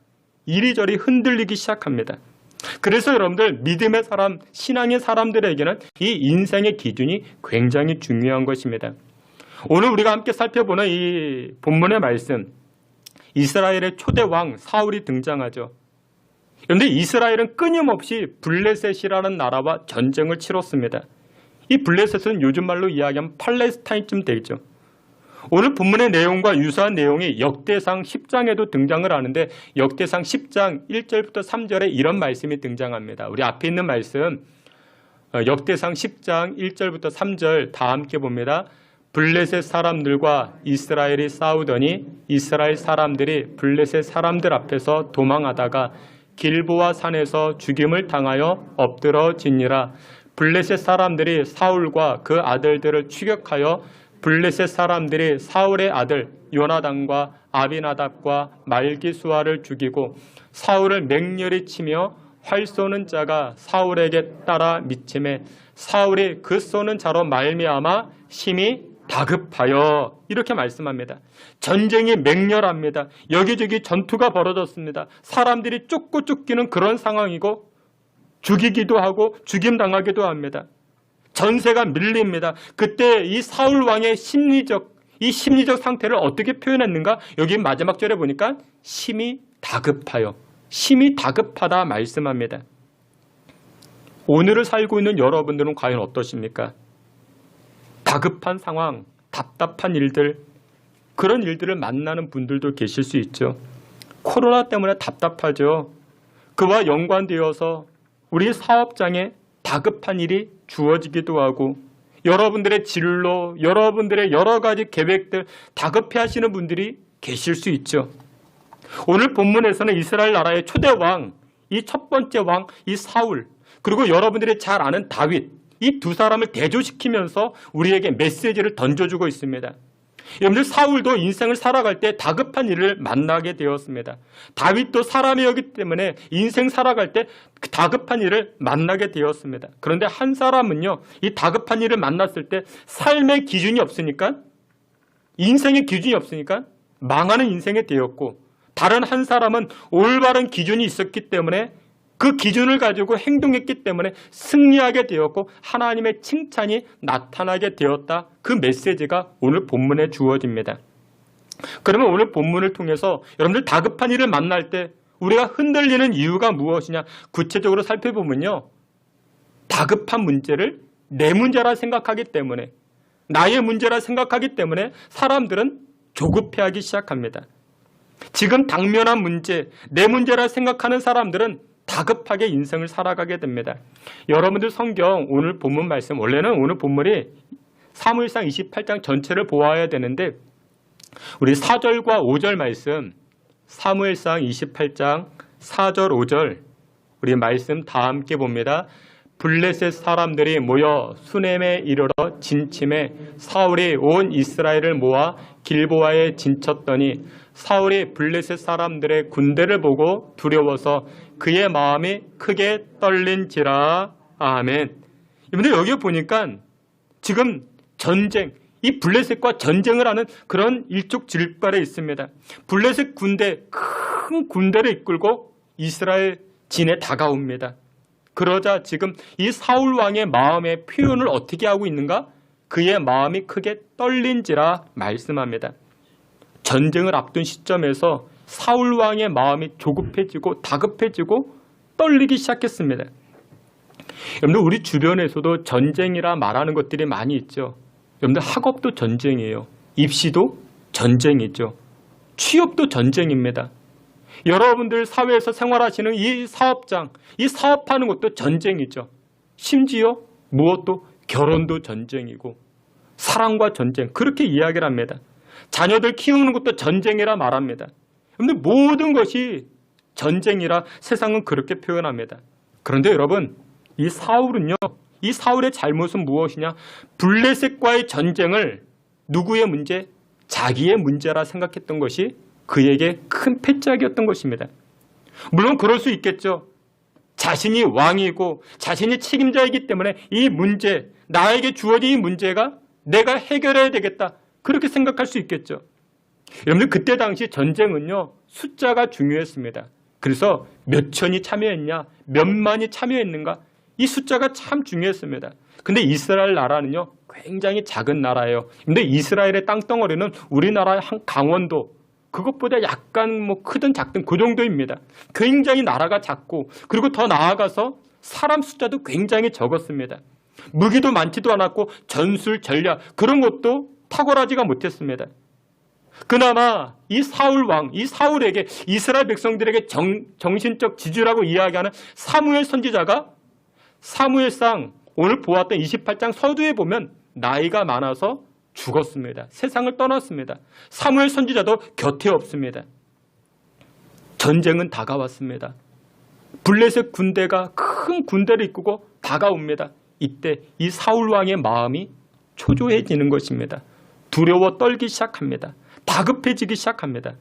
이리저리 흔들리기 시작합니다. 그래서 여러분들 믿음의 사람, 신앙의 사람들에게는 이 인생의 기준이 굉장히 중요한 것입니다. 오늘 우리가 함께 살펴보는 이 본문의 말씀, 이스라엘의 초대 왕 사울이 등장하죠. 그런데 이스라엘은 끊임없이 블레셋이라는 나라와 전쟁을 치렀습니다. 이 블레셋은 요즘 말로 이야기하면 팔레스타인쯤 되죠. 오늘 본문의 내용과 유사한 내용이 역대상 10장에도 등장을 하는데 역대상 10장 1절부터 3절에 이런 말씀이 등장합니다. 우리 앞에 있는 말씀 역대상 10장 1절부터 3절 다 함께 봅니다. 블레셋 사람들과 이스라엘이 싸우더니 이스라엘 사람들이 블레셋 사람들 앞에서 도망하다가 길보아 산에서 죽임을 당하여 엎드러지니라. 블레셋 사람들이 사울과 그 아들들을 추격하여 블레셋 사람들이 사울의 아들 요나단과 아비나답과 말기수아를 죽이고 사울을 맹렬히 치며 활 쏘는 자가 사울에게 따라 미침에 사울이 그 쏘는 자로 말미암아 심히 다급하여 이렇게 말씀합니다. 전쟁이 맹렬합니다. 여기저기 전투가 벌어졌습니다. 사람들이 쫓고 쫓기는 그런 상황이고 죽이기도 하고 죽임당하기도 합니다. 전세가 밀립니다. 그때 이 사울 왕의 심리적 상태를 어떻게 표현했는가? 여기 마지막 절에 보니까 심히 다급하여, 심히 다급하다 말씀합니다. 오늘을 살고 있는 여러분들은 과연 어떠십니까? 다급한 상황, 답답한 일들, 그런 일들을 만나는 분들도 계실 수 있죠. 코로나 때문에 답답하죠. 그와 연관되어서 우리 사업장에 다급한 일이 주어지기도 하고 여러분들의 진로, 여러분들의 여러 가지 계획들 다급해 하시는 분들이 계실 수 있죠. 오늘 본문에서는 이스라엘 나라의 초대 왕, 이 첫 번째 왕, 이 사울, 그리고 여러분들이 잘 아는 다윗, 이 두 사람을 대조시키면서 우리에게 메시지를 던져주고 있습니다. 여러분들 사울도 인생을 살아갈 때 다급한 일을 만나게 되었습니다. 다윗도 사람이었기 때문에 인생 살아갈 때 다급한 일을 만나게 되었습니다. 그런데 한 사람은요, 이 다급한 일을 만났을 때 삶의 기준이 없으니까, 인생의 기준이 없으니까 망하는 인생이 되었고, 다른 한 사람은 올바른 기준이 있었기 때문에 그 기준을 가지고 행동했기 때문에 승리하게 되었고 하나님의 칭찬이 나타나게 되었다. 그 메시지가 오늘 본문에 주어집니다. 그러면 오늘 본문을 통해서 여러분들 다급한 일을 만날 때 우리가 흔들리는 이유가 무엇이냐 구체적으로 살펴보면요. 다급한 문제를 내 문제라 생각하기 때문에 나의 문제라 생각하기 때문에 사람들은 조급해하기 시작합니다. 지금 당면한 문제, 내 문제라 생각하는 사람들은 다급하게 인생을 살아가게 됩니다. 여러분들 성경 오늘 본문 말씀, 원래는 오늘 본문이 사무엘상 28장 전체를 보아야 되는데 우리 4절과 5절 말씀, 사무엘상 28장 4절 5절 우리 말씀 다 함께 봅니다. 블레셋 사람들이 모여 수넴에 이르러 진침해 사울이 온 이스라엘을 모아 길보아에 진쳤더니 사울이 블레셋 사람들의 군대를 보고 두려워서 그의 마음이 크게 떨린지라. 아멘. 여러분들 여기 보니까 지금 전쟁, 이 블레셋과 전쟁을 하는 그런 일촉즉발에 있습니다. 블레셋 군대, 큰 군대를 이끌고 이스라엘 진에 다가옵니다. 그러자 지금 이 사울 왕의 마음의 표현을 어떻게 하고 있는가? 그의 마음이 크게 떨린지라 말씀합니다. 전쟁을 앞둔 시점에서 사울 왕의 마음이 조급해지고 다급해지고 떨리기 시작했습니다. 여러분들 우리 주변에서도 전쟁이라 말하는 것들이 많이 있죠. 여러분들 학업도 전쟁이에요. 입시도 전쟁이죠. 취업도 전쟁입니다. 여러분들 사회에서 생활하시는 이 사업장, 이 사업하는 것도 전쟁이죠. 심지어 무엇도 결혼도 전쟁이고 사랑과 전쟁, 그렇게 이야기를 합니다. 자녀들 키우는 것도 전쟁이라 말합니다. 근데 모든 것이 전쟁이라 세상은 그렇게 표현합니다. 그런데 여러분, 이 사울은요, 이 사울의 잘못은 무엇이냐? 블레셋과의 전쟁을 누구의 문제? 자기의 문제라 생각했던 것이 그에게 큰 패착이었던 것입니다. 물론 그럴 수 있겠죠. 자신이 왕이고 자신이 책임자이기 때문에 이 문제, 나에게 주어진 이 문제가 내가 해결해야 되겠다. 그렇게 생각할 수 있겠죠. 여러분들 그때 당시 전쟁은요, 숫자가 중요했습니다. 그래서 몇 천이 참여했냐, 몇만이 참여했는가, 이 숫자가 참 중요했습니다. 근데 이스라엘 나라는요, 굉장히 작은 나라예요. 근데 이스라엘의 땅덩어리는 우리나라의 한 강원도, 그것보다 약간 뭐 크든 작든 그 정도입니다. 굉장히 나라가 작고, 그리고 더 나아가서 사람 숫자도 굉장히 적었습니다. 무기도 많지도 않았고 전술, 전략 그런 것도 탁월하지가 못했습니다. 그나마 이 사울 왕, 이 사울에게 이스라엘 백성들에게 정신적 지주라고 이야기하는 사무엘 선지자가 사무엘상 오늘 보았던 28장 서두에 보면 나이가 많아서 죽었습니다. 세상을 떠났습니다. 사무엘 선지자도 곁에 없습니다. 전쟁은 다가왔습니다. 블레셋 군대가 큰 군대를 이끌고 다가옵니다. 이때 이 사울 왕의 마음이 초조해지는 것입니다. 두려워 떨기 시작합니다. 다급해지기 시작합니다.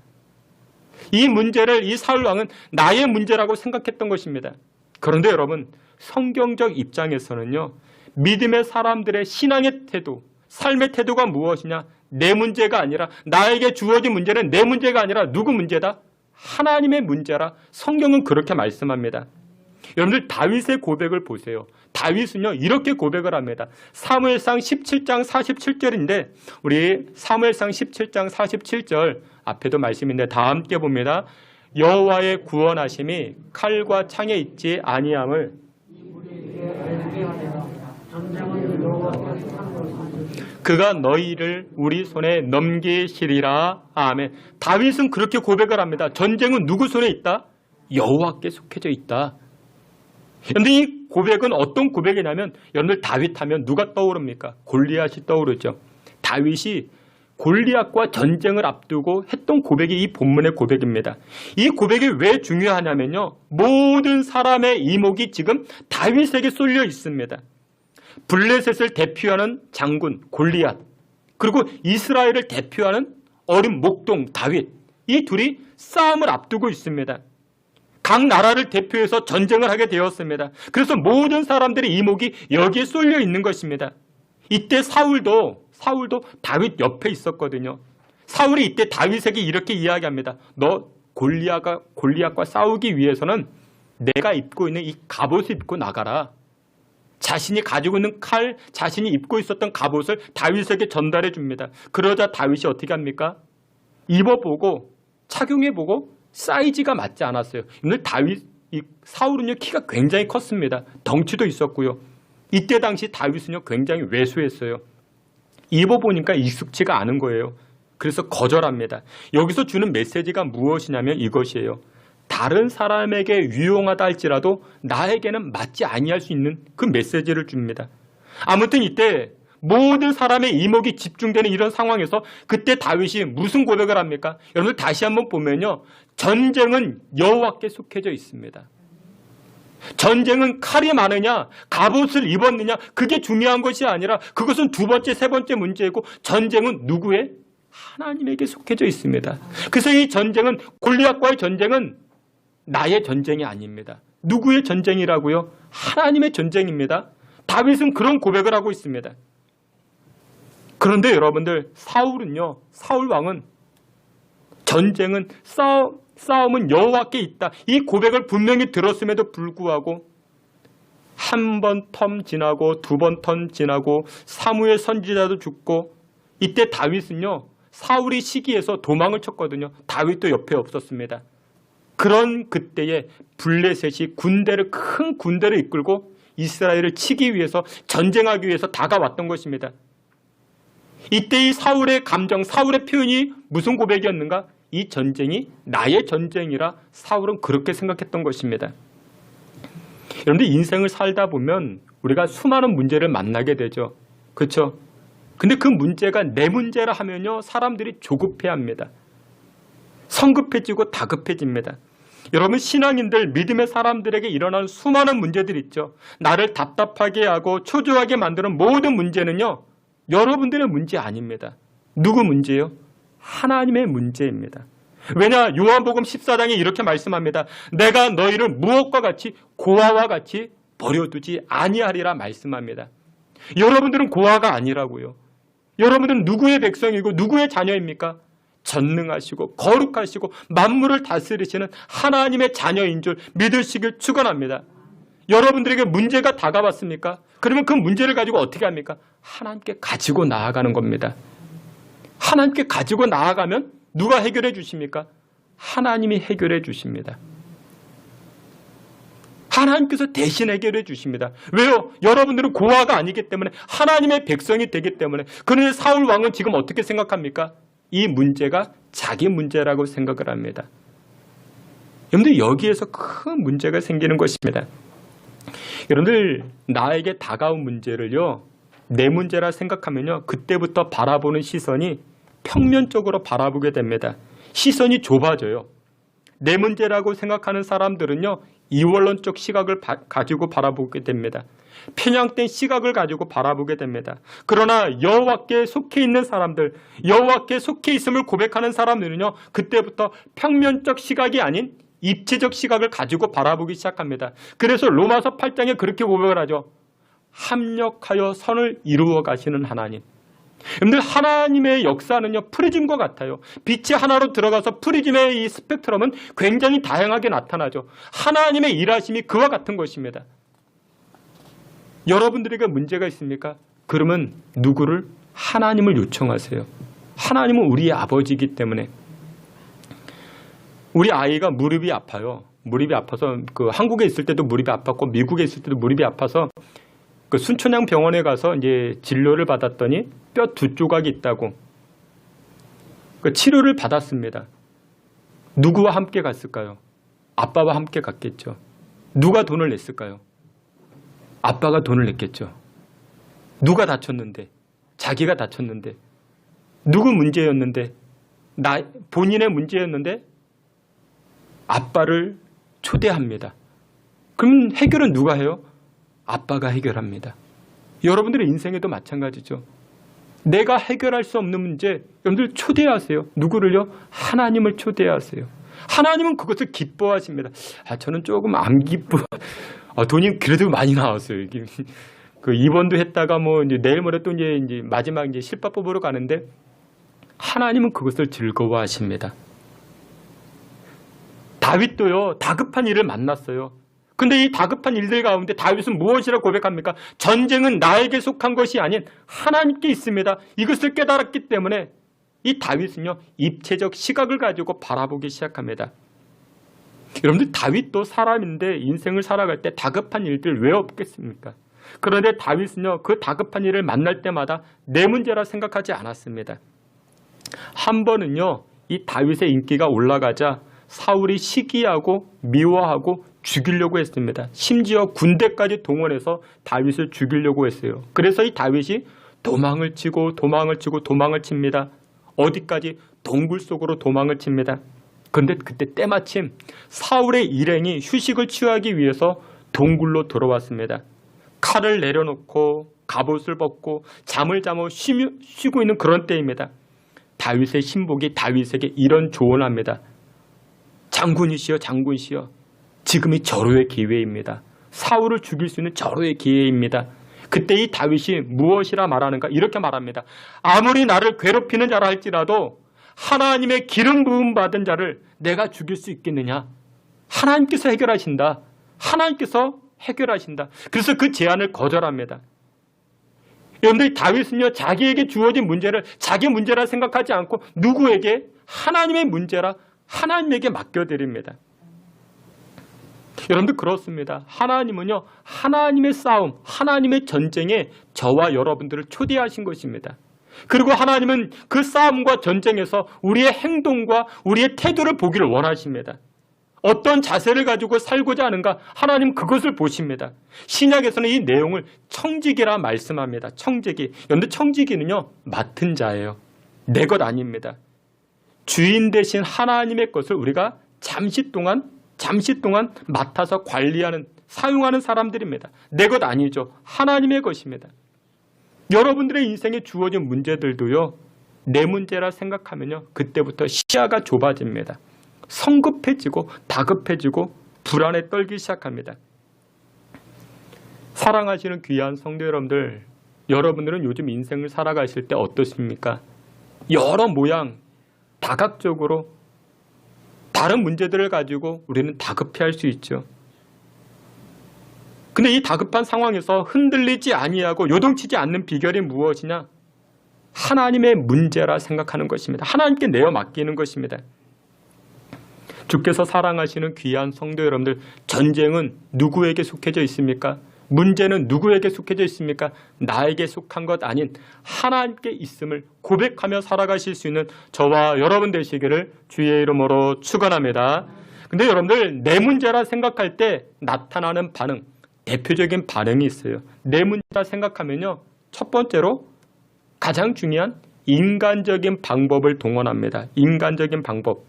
이 문제를 이 사울 왕은 나의 문제라고 생각했던 것입니다. 그런데 여러분, 성경적 입장에서는요, 믿음의 사람들의 신앙의 태도, 삶의 태도가 무엇이냐? 내 문제가 아니라, 나에게 주어진 문제는 내 문제가 아니라 누구 문제다? 하나님의 문제라. 성경은 그렇게 말씀합니다. 여러분들 다윗의 고백을 보세요. 다윗은요, 이렇게 고백을 합니다. 사무엘상 17장 47절인데 우리 사무엘상 17장 47절 앞에도 말씀인데 다 함께 봅니다. 여호와의 구원하심이 칼과 창에 있지 아니함을 그가 너희를 우리 손에 넘기시리라. 아멘. 다윗은 그렇게 고백을 합니다. 전쟁은 누구 손에 있다? 여호와께 속해져 있다. 그런데 이 고백은 어떤 고백이냐면, 여러분들 다윗 하면 누가 떠오릅니까? 골리앗이 떠오르죠. 다윗이 골리앗과 전쟁을 앞두고 했던 고백이 이 본문의 고백입니다. 이 고백이 왜 중요하냐면요, 모든 사람의 이목이 지금 다윗에게 쏠려 있습니다. 블레셋을 대표하는 장군 골리앗, 그리고 이스라엘을 대표하는 어린 목동 다윗, 이 둘이 싸움을 앞두고 있습니다. 각 나라를 대표해서 전쟁을 하게 되었습니다. 그래서 모든 사람들의 이목이 여기에 쏠려 있는 것입니다. 이때 사울도 다윗 옆에 있었거든요. 사울이 이때 다윗에게 이렇게 이야기합니다. 너 골리앗과 싸우기 위해서는 내가 입고 있는 이 갑옷을 입고 나가라. 자신이 가지고 있는 칼, 자신이 입고 있었던 갑옷을 다윗에게 전달해 줍니다. 그러자 다윗이 어떻게 합니까? 입어보고 착용해보고 사이즈가 맞지 않았어요. 오늘 사울은요, 키가 굉장히 컸습니다. 덩치도 있었고요. 이때 당시 다윗은요, 굉장히 왜소했어요. 입어보니까 익숙치가 않은 거예요. 그래서 거절합니다. 여기서 주는 메시지가 무엇이냐면 이것이에요. 다른 사람에게 유용하다 할지라도 나에게는 맞지 아니할 수 있는 그 메시지를 줍니다. 아무튼 이때 모든 사람의 이목이 집중되는 이런 상황에서 그때 다윗이 무슨 고백을 합니까? 여러분 다시 한번 보면요. 전쟁은 여호와께 속해져 있습니다. 전쟁은 칼이 많으냐 갑옷을 입었느냐 그게 중요한 것이 아니라 그것은 두 번째 세 번째 문제이고 전쟁은 누구의? 하나님에게 속해져 있습니다. 그래서 이 전쟁은 골리앗과의 전쟁은 나의 전쟁이 아닙니다. 누구의 전쟁이라고요? 하나님의 전쟁입니다. 다윗은 그런 고백을 하고 있습니다. 그런데 여러분들 사울 왕은 전쟁은 싸움은 여호와께 있다. 이 고백을 분명히 들었음에도 불구하고 한 번 텀 지나고 두 번 텀 지나고 사무엘 선지자도 죽고 이때 다윗은요. 사울이 시기해서 도망을 쳤거든요. 다윗도 옆에 없었습니다. 그런 그때에 블레셋이 큰 군대를 이끌고 이스라엘을 치기 위해서 전쟁하기 위해서 다가왔던 것입니다. 이때 이 사울의 감정, 사울의 표현이 무슨 고백이었는가? 이 전쟁이 나의 전쟁이라 사울은 그렇게 생각했던 것입니다. 여러분들 인생을 살다 보면 우리가 수많은 문제를 만나게 되죠. 그렇죠? 근데 그 문제가 내 문제라 하면요. 사람들이 조급해합니다. 성급해지고 다급해집니다. 여러분 신앙인들 믿음의 사람들에게 일어나는 수많은 문제들이 있죠. 나를 답답하게 하고 초조하게 만드는 모든 문제는요. 여러분들의 문제 아닙니다. 누구 문제예요? 하나님의 문제입니다. 왜냐 요한복음 14장에 이렇게 말씀합니다. 내가 너희를 무엇과 같이 고아와 같이 버려두지 아니하리라 말씀합니다. 여러분들은 고아가 아니라고요. 여러분들은 누구의 백성이고 누구의 자녀입니까? 전능하시고 거룩하시고 만물을 다스리시는 하나님의 자녀인 줄 믿으시길 축원합니다. 여러분들에게 문제가 다가왔습니까? 그러면 그 문제를 가지고 어떻게 합니까? 하나님께 가지고 나아가는 겁니다. 하나님께 가지고 나아가면 누가 해결해 주십니까? 하나님이 해결해 주십니다. 하나님께서 대신 해결해 주십니다. 왜요? 여러분들은 고아가 아니기 때문에 하나님의 백성이 되기 때문에. 그런데 사울 왕은 지금 어떻게 생각합니까? 이 문제가 자기 문제라고 생각을 합니다. 여러분들 여기에서 큰 문제가 생기는 것입니다. 여러분들 나에게 다가온 문제를요. 내 문제라 생각하면요. 그때부터 바라보는 시선이 평면적으로 바라보게 됩니다. 시선이 좁아져요. 내 문제라고 생각하는 사람들은요. 이원론적 시각을 가지고 바라보게 됩니다. 편향된 시각을 가지고 바라보게 됩니다. 그러나 여호와께 속해 있는 사람들, 여호와께 속해 있음을 고백하는 사람들은요. 그때부터 평면적 시각이 아닌 입체적 시각을 가지고 바라보기 시작합니다. 그래서 로마서 8장에 그렇게 고백을 하죠. 합력하여 선을 이루어 가시는 하나님. 여러분들 하나님의 역사는요. 프리즘과 같아요. 빛이 하나로 들어가서 프리즘의 이 스펙트럼은 굉장히 다양하게 나타나죠. 하나님의 일하심이 그와 같은 것입니다. 여러분들에게 문제가 있습니까? 그러면 누구를? 하나님을 요청하세요. 하나님은 우리의 아버지이기 때문에. 우리 아이가 무릎이 아파요. 무릎이 아파서 한국에 있을 때도 무릎이 아팠고 미국에 있을 때도 무릎이 아파서 순천향 병원에 가서 이제 진료를 받았더니 뼈 두 조각이 있다고 치료를 받았습니다. 누구와 함께 갔을까요? 아빠와 함께 갔겠죠. 누가 돈을 냈을까요? 아빠가 돈을 냈겠죠. 누가 다쳤는데? 자기가 다쳤는데. 누구 문제였는데? 본인의 문제였는데 아빠를 초대합니다. 그럼 해결은 누가 해요? 아빠가 해결합니다. 여러분들의 인생에도 마찬가지죠. 내가 해결할 수 없는 문제, 여러분들 초대하세요. 누구를요? 하나님을 초대하세요. 하나님은 그것을 기뻐하십니다. 저는 조금 안 기뻐. 돈이 그래도 많이 나왔어요. 이게 그 입원도 했다가 뭐 이제 내일 모레 또 이제 마지막 이제 실밥 뽑으러 가는데 하나님은 그것을 즐거워하십니다. 다윗도요, 다급한 일을 만났어요. 근데 이 다급한 일들 가운데 다윗은 무엇이라 고백합니까? 전쟁은 나에게 속한 것이 아닌 하나님께 있습니다. 이것을 깨달았기 때문에 이 다윗은요, 입체적 시각을 가지고 바라보기 시작합니다. 여러분들, 다윗도 사람인데 인생을 살아갈 때 다급한 일들 왜 없겠습니까? 그런데 다윗은요, 그 다급한 일을 만날 때마다 내 문제라 생각하지 않았습니다. 한 번은요, 이 다윗의 인기가 올라가자 사울이 시기하고 미워하고 죽이려고 했습니다. 심지어 군대까지 동원해서 다윗을 죽이려고 했어요. 그래서 이 다윗이 도망을 치고 도망을 칩니다. 어디까지? 동굴 속으로 도망을 칩니다. 그런데 그때 때마침 사울의 일행이 휴식을 취하기 위해서 동굴로 들어왔습니다. 칼을 내려놓고 갑옷을 벗고 잠을 자며 쉬고 있는 그런 때입니다. 다윗의 신복이 다윗에게 이런 조언을 합니다. 장군이시여, 장군이시여, 지금이 절호의 기회입니다. 사울을 죽일 수 있는 절호의 기회입니다. 그때 이 다윗이 무엇이라 말하는가? 이렇게 말합니다. 아무리 나를 괴롭히는 자라 할지라도 하나님의 기름 부음 받은 자를 내가 죽일 수 있겠느냐? 하나님께서 해결하신다. 하나님께서 해결하신다. 그래서 그 제안을 거절합니다. 여러분들, 다윗은요, 자기에게 주어진 문제를 자기 문제라 생각하지 않고 누구에게? 하나님의 문제라 하나님에게 맡겨드립니다. 여러분들, 그렇습니다. 하나님은요, 하나님의 싸움, 하나님의 전쟁에 저와 여러분들을 초대하신 것입니다. 그리고 하나님은 그 싸움과 전쟁에서 우리의 행동과 우리의 태도를 보기를 원하십니다. 어떤 자세를 가지고 살고자 하는가, 하나님 그것을 보십니다. 신약에서는 이 내용을 청지기라 말씀합니다. 청지기. 그런데 청지기는요, 맡은 자예요. 내 것 아닙니다. 주인 대신 하나님의 것을 우리가 잠시 동안 맡아서 관리하는, 사용하는 사람들입니다. 내 것 아니죠. 하나님의 것입니다. 여러분들의 인생에 주어진 문제들도요, 내 문제라 생각하면요, 그때부터 시야가 좁아집니다. 성급해지고 다급해지고 불안에 떨기 시작합니다. 사랑하시는 귀한 성도 여러분들, 여러분들은 요즘 인생을 살아가실 때 어떠십니까? 여러 모양, 다각적으로 다른 문제들을 가지고 우리는 다급해할 수 있죠. 근데 이 다급한 상황에서 흔들리지 아니하고 요동치지 않는 비결이 무엇이냐? 하나님의 문제라 생각하는 것입니다. 하나님께 내어 맡기는 것입니다. 주께서 사랑하시는 귀한 성도 여러분들, 전쟁은 누구에게 속해져 있습니까? 문제는 누구에게 속해져 있습니까? 나에게 속한 것 아닌 하나님께 있음을 고백하며 살아가실 수 있는 저와 여러분 되시기를 주의 이름으로 축원합니다. 근데 여러분들, 내 문제라 생각할 때 나타나는 반응, 대표적인 반응이 있어요. 내 문제라 생각하면요, 첫 번째로 가장 중요한 인간적인 방법을 동원합니다. 인간적인 방법.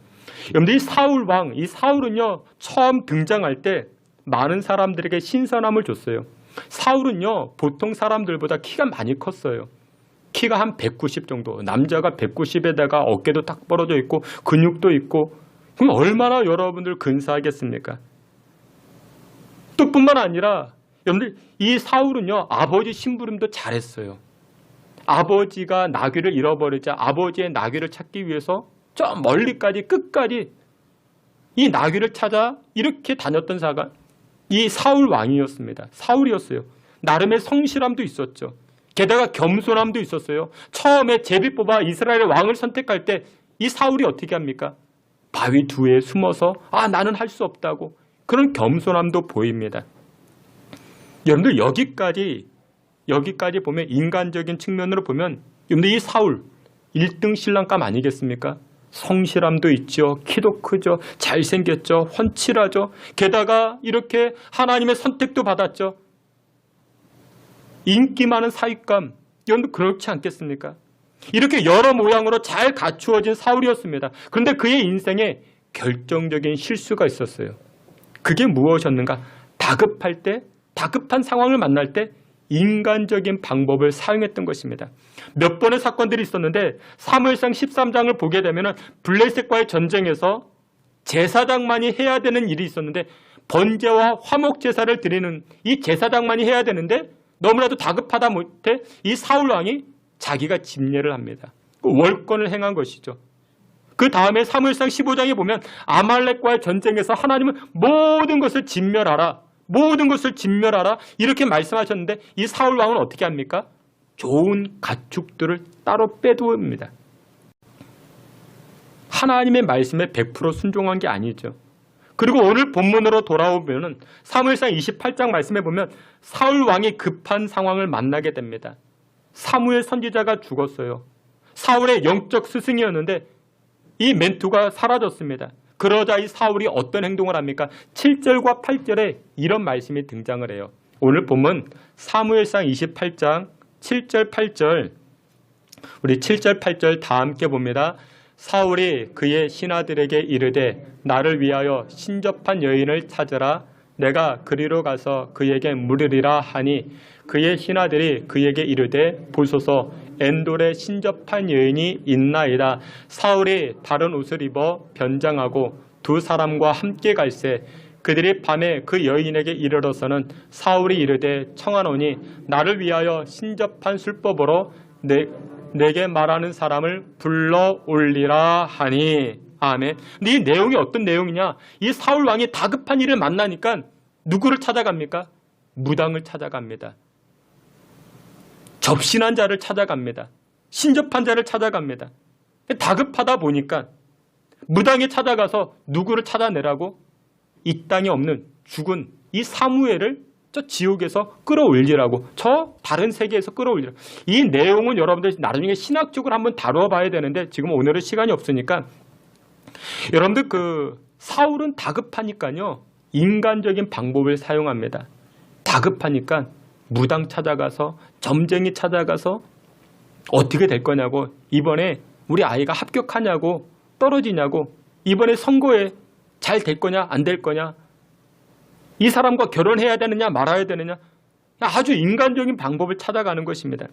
여러분들, 이 사울은요, 처음 등장할 때 많은 사람들에게 신선함을 줬어요. 사울은요, 보통 사람들보다 키가 많이 컸어요. 키가 한 190 정도. 남자가 190에다가 어깨도 딱 벌어져 있고 근육도 있고, 그럼 얼마나 여러분들 근사하겠습니까? 또 뿐만 아니라 여러분들, 이 사울은요, 아버지 심부름도 잘했어요. 아버지가 나귀를 잃어버리자 아버지의 나귀를 찾기 위해서 저 멀리까지 끝까지 이 나귀를 찾아 이렇게 다녔던 자가 이 사울 왕이었습니다. 사울이었어요. 나름의 성실함도 있었죠. 게다가 겸손함도 있었어요. 처음에 제비 뽑아 이스라엘의 왕을 선택할 때 이 사울이 어떻게 합니까? 바위 뒤에 숨어서 나는 할 수 없다고, 그런 겸손함도 보입니다. 여러분들, 여기까지 보면, 인간적인 측면으로 보면 여러분들, 이 사울 1등 신랑감 아니겠습니까? 성실함도 있죠. 키도 크죠. 잘생겼죠. 훤칠하죠. 게다가 이렇게 하나님의 선택도 받았죠. 인기 많은 사윗감, 여러분들 그렇지 않겠습니까? 이렇게 여러 모양으로 잘 갖추어진 사울이었습니다. 그런데 그의 인생에 결정적인 실수가 있었어요. 그게 무엇이었는가? 다급한 상황을 만날 때 인간적인 방법을 사용했던 것입니다. 몇 번의 사건들이 있었는데 사무엘상 13장을 보게 되면 블레셋과의 전쟁에서 제사장만이 해야 되는 일이 있었는데 번제와 화목 제사를 드리는 이 제사장만이 해야 되는데 너무나도 다급하다 못해 이 사울 왕이 자기가 집례를 합니다. 월권을 행한 것이죠. 그 다음에 사무엘상 15장에 보면 아말렉과의 전쟁에서 하나님은 모든 것을 진멸하라. 모든 것을 진멸하라. 이렇게 말씀하셨는데 이 사울 왕은 어떻게 합니까? 좋은 가축들을 따로 빼두옵니다. 하나님의 말씀에 100% 순종한 게 아니죠. 그리고 오늘 본문으로 돌아오면 사무엘상 28장 말씀에 보면 사울 왕이 급한 상황을 만나게 됩니다. 사무엘 선지자가 죽었어요. 사울의 영적 스승이었는데 이 멘토가 사라졌습니다. 그러자 이 사울이 어떤 행동을 합니까? 7절과 8절에 이런 말씀이 등장을 해요. 오늘 보면 사무엘상 28장 7절 8절 우리 7절 8절 다 함께 봅니다. 사울이 그의 신하들에게 이르되 나를 위하여 신접한 여인을 찾으라. 내가 그리로 가서 그에게 물으리라 하니 그의 신하들이 그에게 이르되 보소서 엔돌에 신접한 여인이 있나이다. 사울이 다른 옷을 입어 변장하고 두 사람과 함께 갈새 그들이 밤에 그 여인에게 이르러서는 사울이 이르되 청하노니 나를 위하여 신접한 술법으로 내게 말하는 사람을 불러 올리라 하니. 아멘. 근데 이 내용이 어떤 내용이냐? 이 사울 왕이 다급한 일을 만나니까 누구를 찾아갑니까? 무당을 찾아갑니다. 접신한 자를 찾아갑니다. 신접한 자를 찾아갑니다. 다급하다 보니까 무당에 찾아가서 누구를 찾아내라고? 이 땅에 없는 죽은 이 사무엘을 저 지옥에서 끌어올리라고, 저 다른 세계에서 끌어올리라고. 이 내용은 여러분들 나중에 신학적으로 한번 다루어 봐야 되는데 지금 오늘은 시간이 없으니까 여러분들 그 사울은 다급하니까요 인간적인 방법을 사용합니다. 다급하니까 무당 찾아가서 점쟁이 찾아가서 어떻게 될 거냐고, 이번에 우리 아이가 합격하냐고 떨어지냐고, 이번에 선거에 잘 될 거냐 안 될 거냐, 이 사람과 결혼해야 되느냐 말아야 되느냐, 아주 인간적인 방법을 찾아가는 것입니다.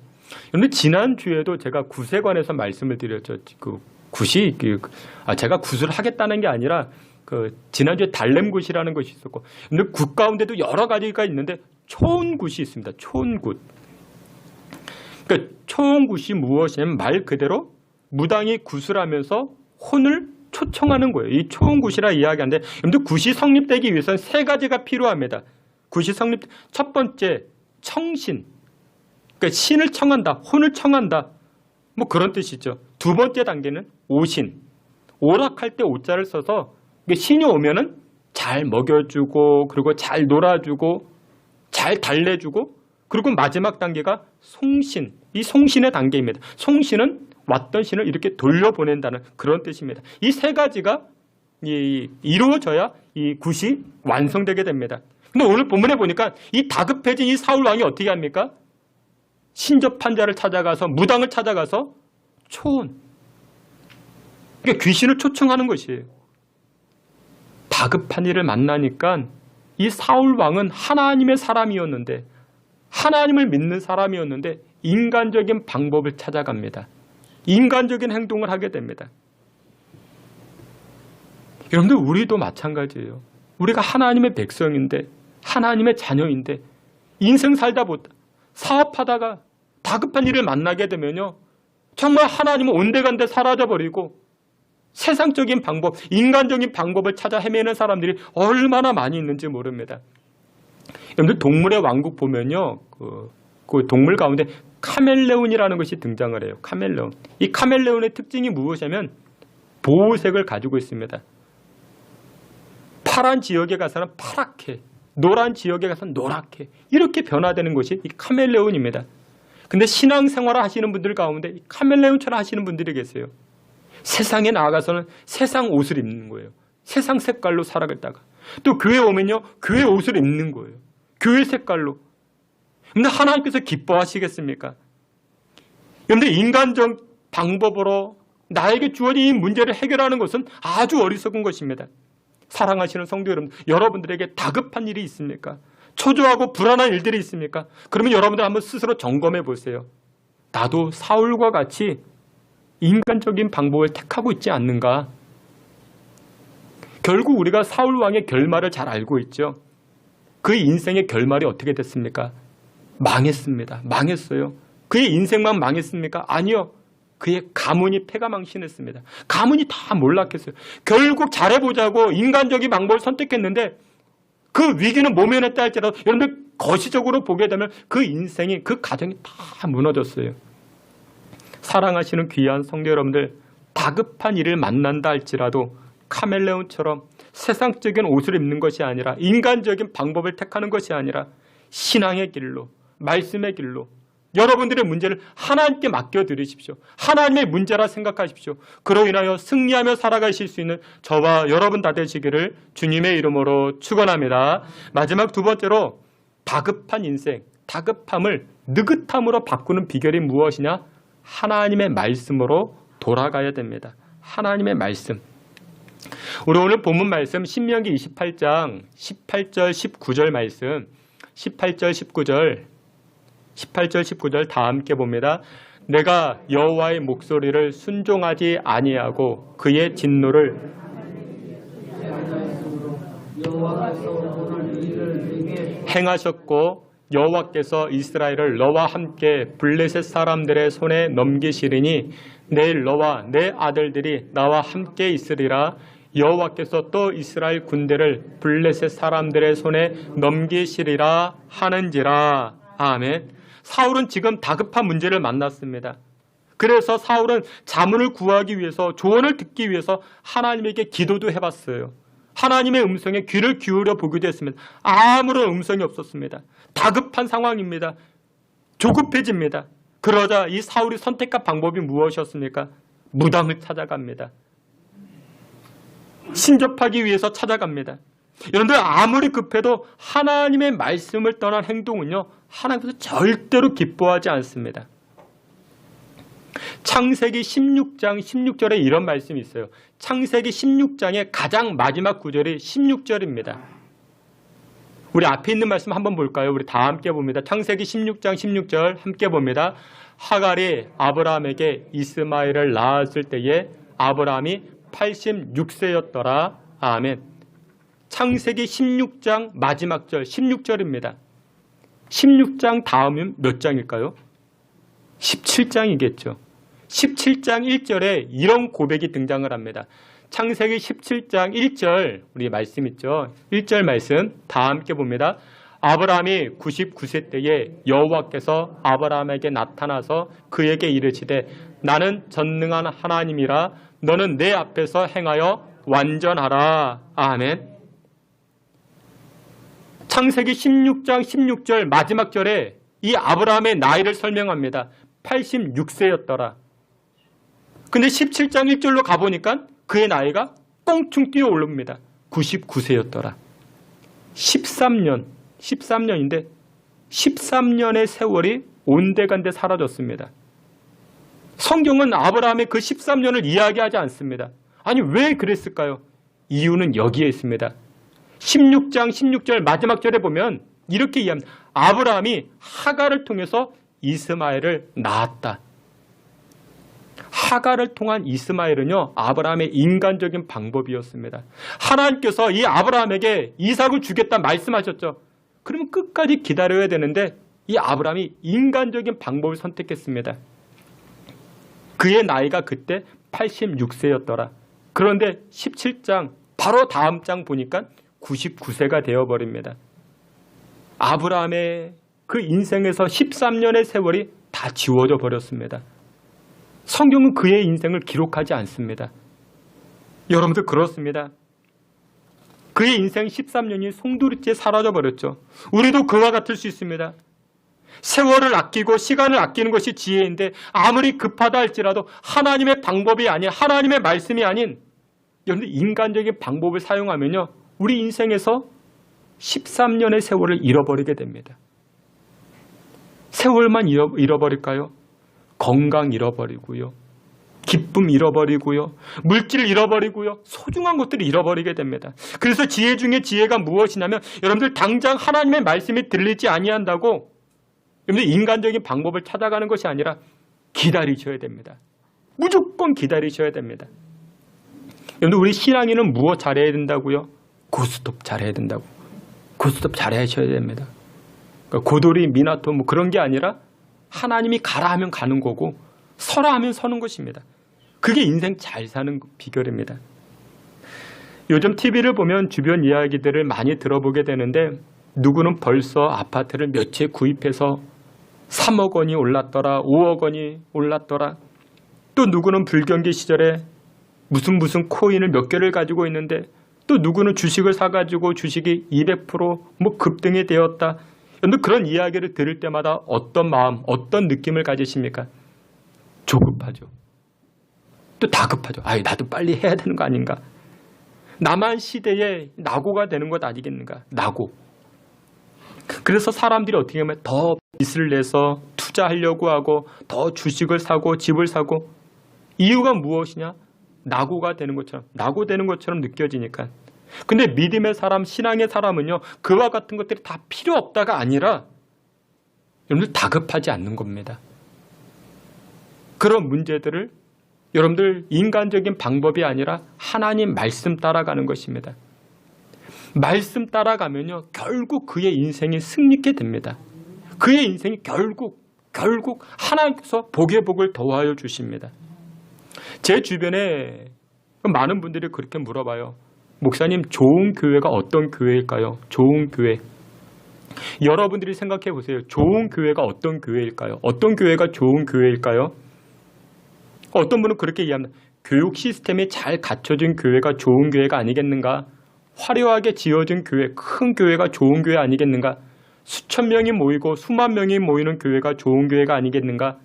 그런데 지난주에도 제가 구세관에서 말씀을 드렸죠. 제가 굿을 하겠다는 게 아니라 지난주에 달렘굿이라는 것이 있었고, 근데 굿 가운데도 여러 가지가 있는데 초혼굿이 있습니다. 초혼굿. 그러니까 초혼굿이 무엇이냐면 말 그대로 무당이 굿을 하면서 혼을 초청하는 거예요. 이 초혼굿이라 이야기하는데, 여러분들 굿이 성립되기 위해서는 세 가지가 필요합니다. 굿이 첫 번째 청신, 그러니까 신을 청한다, 혼을 청한다, 뭐 그런 뜻이죠. 두 번째 단계는 오신, 오락할 때 오자를 써서 신이 오면은 잘 먹여주고, 그리고 잘 놀아주고, 잘 달래주고, 그리고 마지막 단계가 송신, 이 송신의 단계입니다. 송신은 왔던 신을 이렇게 돌려보낸다는 그런 뜻입니다. 이 세 가지가 이루어져야 이 굿이 완성되게 됩니다. 근데 오늘 본문에 보니까 이 다급해진 이 사울 왕이 어떻게 합니까? 신접한 자를 찾아가서, 무당을 찾아가서 초혼, 그러니까 귀신을 초청하는 것이에요. 다급한 일을 만나니까 이 사울 왕은 하나님의 사람이었는데, 하나님을 믿는 사람이었는데 인간적인 방법을 찾아갑니다. 인간적인 행동을 하게 됩니다. 여러분들, 우리도 마찬가지예요. 우리가 하나님의 백성인데, 하나님의 자녀인데, 인생 살다 보다 사업하다가 다급한 일을 만나게 되면요, 정말 하나님은 온데간데 사라져버리고 세상적인 방법, 인간적인 방법을 찾아 헤매는 사람들이 얼마나 많이 있는지 모릅니다. 여러분들, 동물의 왕국 보면요, 그 동물 가운데 카멜레온이라는 것이 등장을 해요. 카멜레온. 이 카멜레온의 특징이 무엇이냐면 보호색을 가지고 있습니다. 파란 지역에 가서는 파랗게, 노란 지역에 가서는 노랗게, 이렇게 변화되는 것이 이 카멜레온입니다. 근데 신앙생활을 하시는 분들 가운데 이 카멜레온처럼 하시는 분들이 계세요. 세상에 나아가서는 세상 옷을 입는 거예요. 세상 색깔로 살아갔다가 또 교회 오면요, 교회 옷을 입는 거예요. 교회 색깔로. 근데 하나님께서 기뻐하시겠습니까? 그런데 인간적 방법으로 나에게 주어진 이 문제를 해결하는 것은 아주 어리석은 것입니다. 사랑하시는 성도 여러분, 여러분들에게 다급한 일이 있습니까? 초조하고 불안한 일들이 있습니까? 그러면 여러분들 한번 스스로 점검해 보세요. 나도 사울과 같이 인간적인 방법을 택하고 있지 않는가? 결국 우리가 사울 왕의 결말을 잘 알고 있죠. 그 인생의 결말이 어떻게 됐습니까? 망했습니다. 망했어요. 그의 인생만 망했습니까? 아니요. 그의 가문이 패가망신했습니다. 가문이 다 몰락했어요. 결국 잘해보자고 인간적인 방법을 선택했는데 그 위기는 모면했다 할지라도 여러분들 거시적으로 보게 되면 그 인생이, 그 가정이 다 무너졌어요. 사랑하시는 귀한 성도 여러분들, 다급한 일을 만난다 할지라도 카멜레온처럼 세상적인 옷을 입는 것이 아니라 인간적인 방법을 택하는 것이 아니라 신앙의 길로, 말씀의 길로 여러분들의 문제를 하나님께 맡겨드리십시오. 하나님의 문제라 생각하십시오. 그로 인하여 승리하며 살아가실 수 있는 저와 여러분 다 되시기를 주님의 이름으로 축원합니다. 마지막 두 번째로 다급한 인생, 다급함을 느긋함으로 바꾸는 비결이 무엇이냐? 하나님의 말씀으로 돌아가야 됩니다. 하나님의 말씀. 우리 오늘 본문 말씀 신명기 28장 18절 19절 말씀 18절 19절 다 함께 봅니다. 내가 여호와의 목소리를 순종하지 아니하고 그의 진노를 행하셨고 여호와께서 이스라엘을 너와 함께 블레셋 사람들의 손에 넘기시리니 내일 너와 내 아들들이 나와 함께 있으리라. 여호와께서 또 이스라엘 군대를 블레셋 사람들의 손에 넘기시리라 하는지라. 아멘. 사울은 지금 다급한 문제를 만났습니다. 그래서 사울은 자문을 구하기 위해서, 조언을 듣기 위해서 하나님에게 기도도 해봤어요. 하나님의 음성에 귀를 기울여 보기도 했습니다. 아무런 음성이 없었습니다. 다급한 상황입니다. 조급해집니다. 그러자 이 사울이 선택한 방법이 무엇이었습니까? 무당을 찾아갑니다. 신접하기 위해서 찾아갑니다. 여러분들 아무리 급해도 하나님의 말씀을 떠난 행동은요, 하나님께서 절대로 기뻐하지 않습니다. 창세기 16장 16절에 이런 말씀이 있어요. 창세기 16장의 가장 마지막 구절이 16절입니다. 우리 앞에 있는 말씀 한번 볼까요? 우리 다 함께 봅니다. 창세기 16장 16절 함께 봅니다. 하갈이 아브라함에게 이스마엘을 낳았을 때에 아브라함이 86세였더라. 아멘. 창세기 16장 마지막 절 16절입니다. 16장 다음은 몇 장일까요? 17장이겠죠. 17장 1절에 이런 고백이 등장을 합니다. 창세기 17장 1절 우리 말씀 있죠. 1절 말씀 다 함께 봅니다. 아브라함이 99세 때에 여호와께서 아브라함에게 나타나서 그에게 이르시되 나는 전능한 하나님이라 너는 내 앞에서 행하여 완전하라. 아멘. 창세기 16장 16절 마지막 절에 이 아브라함의 나이를 설명합니다. 86세였더라. 근데 17장 1절로 가보니까 그의 나이가 꽁충 뛰어 오릅니다. 99세였더라. 13년인데 13년의 세월이 온데간데 사라졌습니다. 성경은 아브라함의 그 13년을 이야기하지 않습니다. 아니 왜 그랬을까요? 이유는 여기에 있습니다. 16장 16절 마지막 절에 보면 이렇게 이해합니다. 아브라함이 하갈을 통해서 이스마엘을 낳았다. 하갈을 통한 이스마엘은요, 아브라함의 인간적인 방법이었습니다. 하나님께서 이 아브라함에게 이삭을 주겠다 말씀하셨죠. 그러면 끝까지 기다려야 되는데 이 아브라함이 인간적인 방법을 선택했습니다. 그의 나이가 그때 86세였더라. 그런데 17장 바로 다음 장 보니까 99세가 되어버립니다. 아브라함의 그 인생에서 13년의 세월이 다 지워져 버렸습니다. 성경은 그의 인생을 기록하지 않습니다. 여러분들 그렇습니다. 그의 인생 13년이 송두리째 사라져 버렸죠. 우리도 그와 같을 수 있습니다. 세월을 아끼고 시간을 아끼는 것이 지혜인데 아무리 급하다 할지라도 하나님의 방법이 아닌 하나님의 말씀이 아닌 여러분들 인간적인 방법을 사용하면요, 우리 인생에서 13년의 세월을 잃어버리게 됩니다. 세월만 잃어버릴까요? 건강 잃어버리고요. 기쁨 잃어버리고요. 물질 잃어버리고요. 소중한 것들을 잃어버리게 됩니다. 그래서 지혜 중에 지혜가 무엇이냐면 여러분들 당장 하나님의 말씀이 들리지 아니한다고 여러분들 인간적인 방법을 찾아가는 것이 아니라 기다리셔야 됩니다. 무조건 기다리셔야 됩니다. 여러분들 우리 신앙인은 무엇 잘해야 된다고요? 고스톱 잘해야 된다고. 고스톱 잘하셔야 됩니다. 그러니까 고돌이 미나토 뭐 그런 게 아니라 하나님이 가라 하면 가는 거고 서라 하면 서는 것입니다. 그게 인생 잘 사는 비결입니다. 요즘 TV를 보면 주변 이야기들을 많이 들어보게 되는데 누구는 벌써 아파트를 몇 채 구입해서 3억 원이 올랐더라, 5억 원이 올랐더라. 또 누구는 불경기 시절에 무슨 코인을 몇 개를 가지고 있는데 또 누구는 주식을 사가지고 주식이 200% 급등이 되었다. 여러분 그런 이야기를 들을 때마다 어떤 마음, 어떤 느낌을 가지십니까? 조급하죠. 또 다급하죠. 나도 빨리 해야 되는 거 아닌가? 남한 시대에 낙오가 되는 것 아니겠는가? 낙오. 그래서 사람들이 어떻게 하면 더 빚을 내서 투자하려고 하고 더 주식을 사고 집을 사고 이유가 무엇이냐? 낙오가 되는 것처럼 낙오되는 것처럼 느껴지니까. 근데 믿음의 사람, 신앙의 사람은요 그와 같은 것들이 다 필요 없다가 아니라 여러분들 다급하지 않는 겁니다. 그런 문제들을 여러분들 인간적인 방법이 아니라 하나님 말씀 따라가는 것입니다. 말씀 따라가면요 결국 그의 인생이 승리케 됩니다. 그의 인생이 결국 하나님께서 복의 복을 더하여 주십니다. 제 주변에 많은 분들이 그렇게 물어봐요. 목사님, 좋은 교회가 어떤 교회일까요? 좋은 교회. 여러분들이 생각해 보세요. 좋은 교회가 어떤 교회일까요? 어떤 교회가 좋은 교회일까요? 어떤 분은 그렇게 이해합니다. 교육 시스템이 잘 갖춰진 교회가 좋은 교회가 아니겠는가? 화려하게 지어진 교회, 큰 교회가 좋은 교회 아니겠는가? 수천 명이 모이고 수만 명이 모이는 교회가 좋은 교회가 아니겠는가?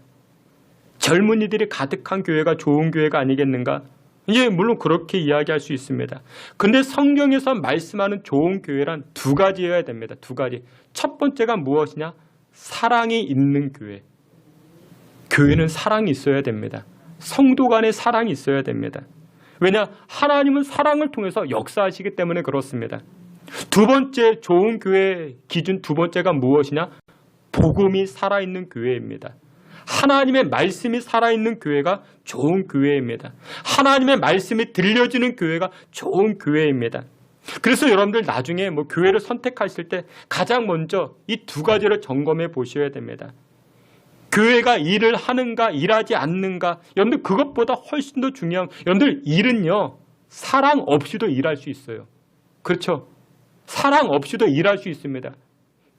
젊은이들이 가득한 교회가 좋은 교회가 아니겠는가? 예, 물론 그렇게 이야기할 수 있습니다. 근데 성경에서 말씀하는 좋은 교회란 두 가지여야 됩니다. 두 가지. 첫 번째가 무엇이냐? 사랑이 있는 교회. 교회는 사랑이 있어야 됩니다. 성도 간에 사랑이 있어야 됩니다. 왜냐? 하나님은 사랑을 통해서 역사하시기 때문에 그렇습니다. 두 번째 좋은 교회의 기준 두 번째가 무엇이냐? 복음이 살아있는 교회입니다. 하나님의 말씀이 살아있는 교회가 좋은 교회입니다. 하나님의 말씀이 들려지는 교회가 좋은 교회입니다. 그래서 여러분들 나중에 교회를 선택하실 때 가장 먼저 이 두 가지를 점검해 보셔야 됩니다. 교회가 일을 하는가 일하지 않는가. 여러분들 그것보다 훨씬 더 중요한 여러분들 일은요 사랑 없이도 일할 수 있어요. 그렇죠? 사랑 없이도 일할 수 있습니다.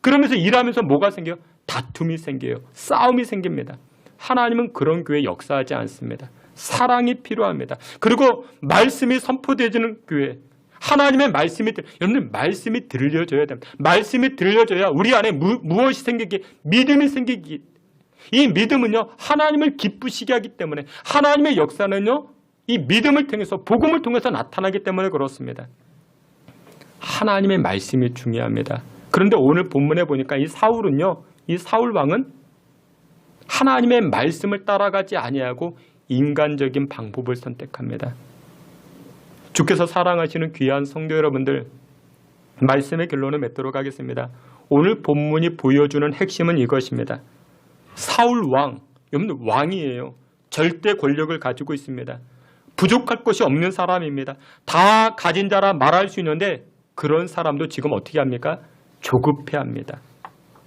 그러면서 일하면서 뭐가 생겨요? 다툼이 생겨요. 싸움이 생깁니다. 하나님은 그런 교회 역사하지 않습니다. 사랑이 필요합니다. 그리고 말씀이 선포되지는 교회. 하나님의 말씀이 여러분들 말씀이 들려져야 됩니다. 말씀이 들려져야 우리 안에 무엇이 생기기? 믿음이 생기기. 이 믿음은요 하나님을 기쁘시게 하기 때문에 하나님의 역사는요 이 믿음을 통해서 복음을 통해서 나타나기 때문에 그렇습니다. 하나님의 말씀이 중요합니다. 그런데 오늘 본문에 보니까 이 사울은요 이 사울 왕은 하나님의 말씀을 따라가지 아니하고 인간적인 방법을 선택합니다. 주께서 사랑하시는 귀한 성도 여러분들, 말씀의 결론을 맺도록 하겠습니다. 오늘 본문이 보여주는 핵심은 이것입니다. 사울 왕, 여러분 왕이에요. 절대 권력을 가지고 있습니다. 부족할 것이 없는 사람입니다. 다 가진 자라 말할 수 있는데 그런 사람도 지금 어떻게 합니까? 조급해합니다.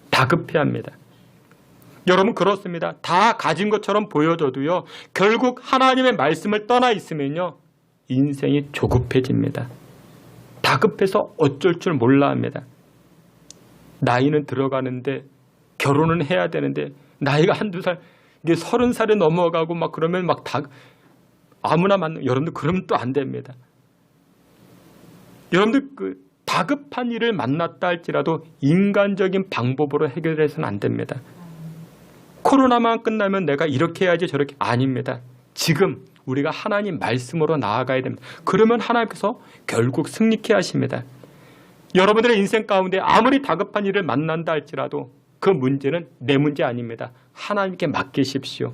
다급해합니다. 여러분 그렇습니다. 다 가진 것처럼 보여져도요. 결국 하나님의 말씀을 떠나 있으면요. 인생이 조급해집니다. 다급해서 어쩔 줄 몰라 합니다. 나이는 들어가는데 결혼은 해야 되는데 나이가 한두 살, 이게 30살이 넘어가고 그러면 아무나 맞는, 여러분들 그러면 또 안 됩니다. 여러분들 다급한 일을 만났다 할지라도 인간적인 방법으로 해결해서는 안 됩니다. 코로나만 끝나면 내가 이렇게 해야지 저렇게 아닙니다. 지금 우리가 하나님 말씀으로 나아가야 됩니다. 그러면 하나님께서 결국 승리케 하십니다. 여러분들의 인생 가운데 아무리 다급한 일을 만난다 할지라도 그 문제는 내 문제 아닙니다. 하나님께 맡기십시오.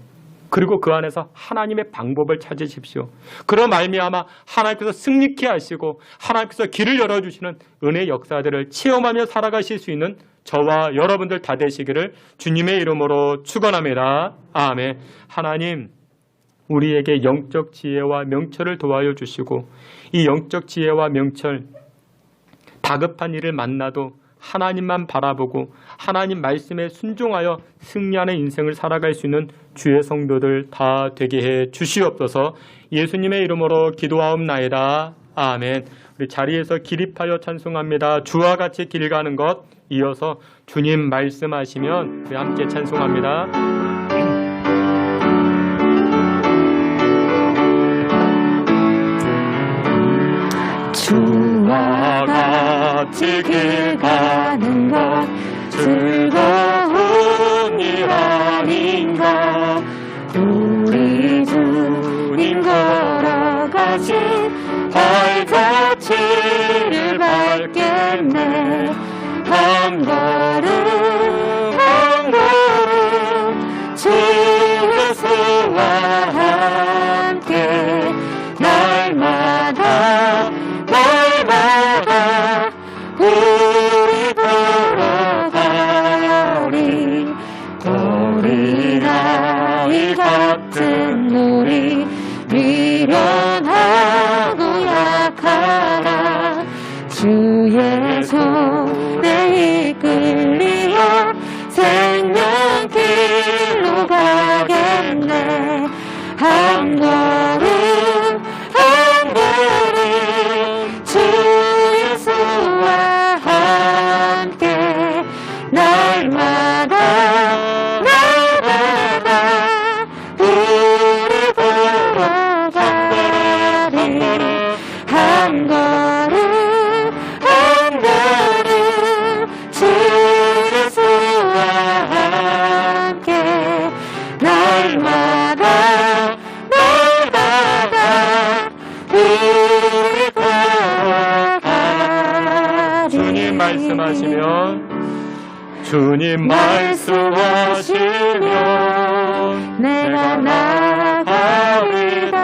그리고 그 안에서 하나님의 방법을 찾으십시오. 그런 말미암아 하나님께서 승리케 하시고 하나님께서 길을 열어주시는 은혜의 역사들을 체험하며 살아가실 수 있는 저와 여러분들 다 되시기를 주님의 이름으로 축원합니다. 아멘. 하나님, 우리에게 영적 지혜와 명철을 도와여 주시고 이 영적 지혜와 명철, 다급한 일을 만나도 하나님만 바라보고 하나님 말씀에 순종하여 승리하는 인생을 살아갈 수 있는 주의 성도들 다 되게 해 주시옵소서. 예수님의 이름으로 기도하옵나이다. 아멘. 우리 자리에서 기립하여 찬송합니다. 주와 같이 길 가는 것. 이어서 주님 말씀하시면 우리 함께 찬송합니다. 주와 같이 길 가는 것 즐거운 일 아닌가. 우리 주님 걸어가신 발자취를 밟겠네. 한 걸음 한 걸음 주 예수와 함께 날마다 날마다 우리 걸어가리. 어린 아이 같은 우리 미련하고 약하나 주의 손에 이끌리어 생명길로 가겠네. 한 걸음 한 걸음 주 예수와 함께 날마다 날마다 우리 걸어가리. 한 걸음 한 걸음 주 예수와 함께 날마다 날마다 우리 걸어가리. 주님 말씀하시면 주님 말씀하시면 내가 나가리라.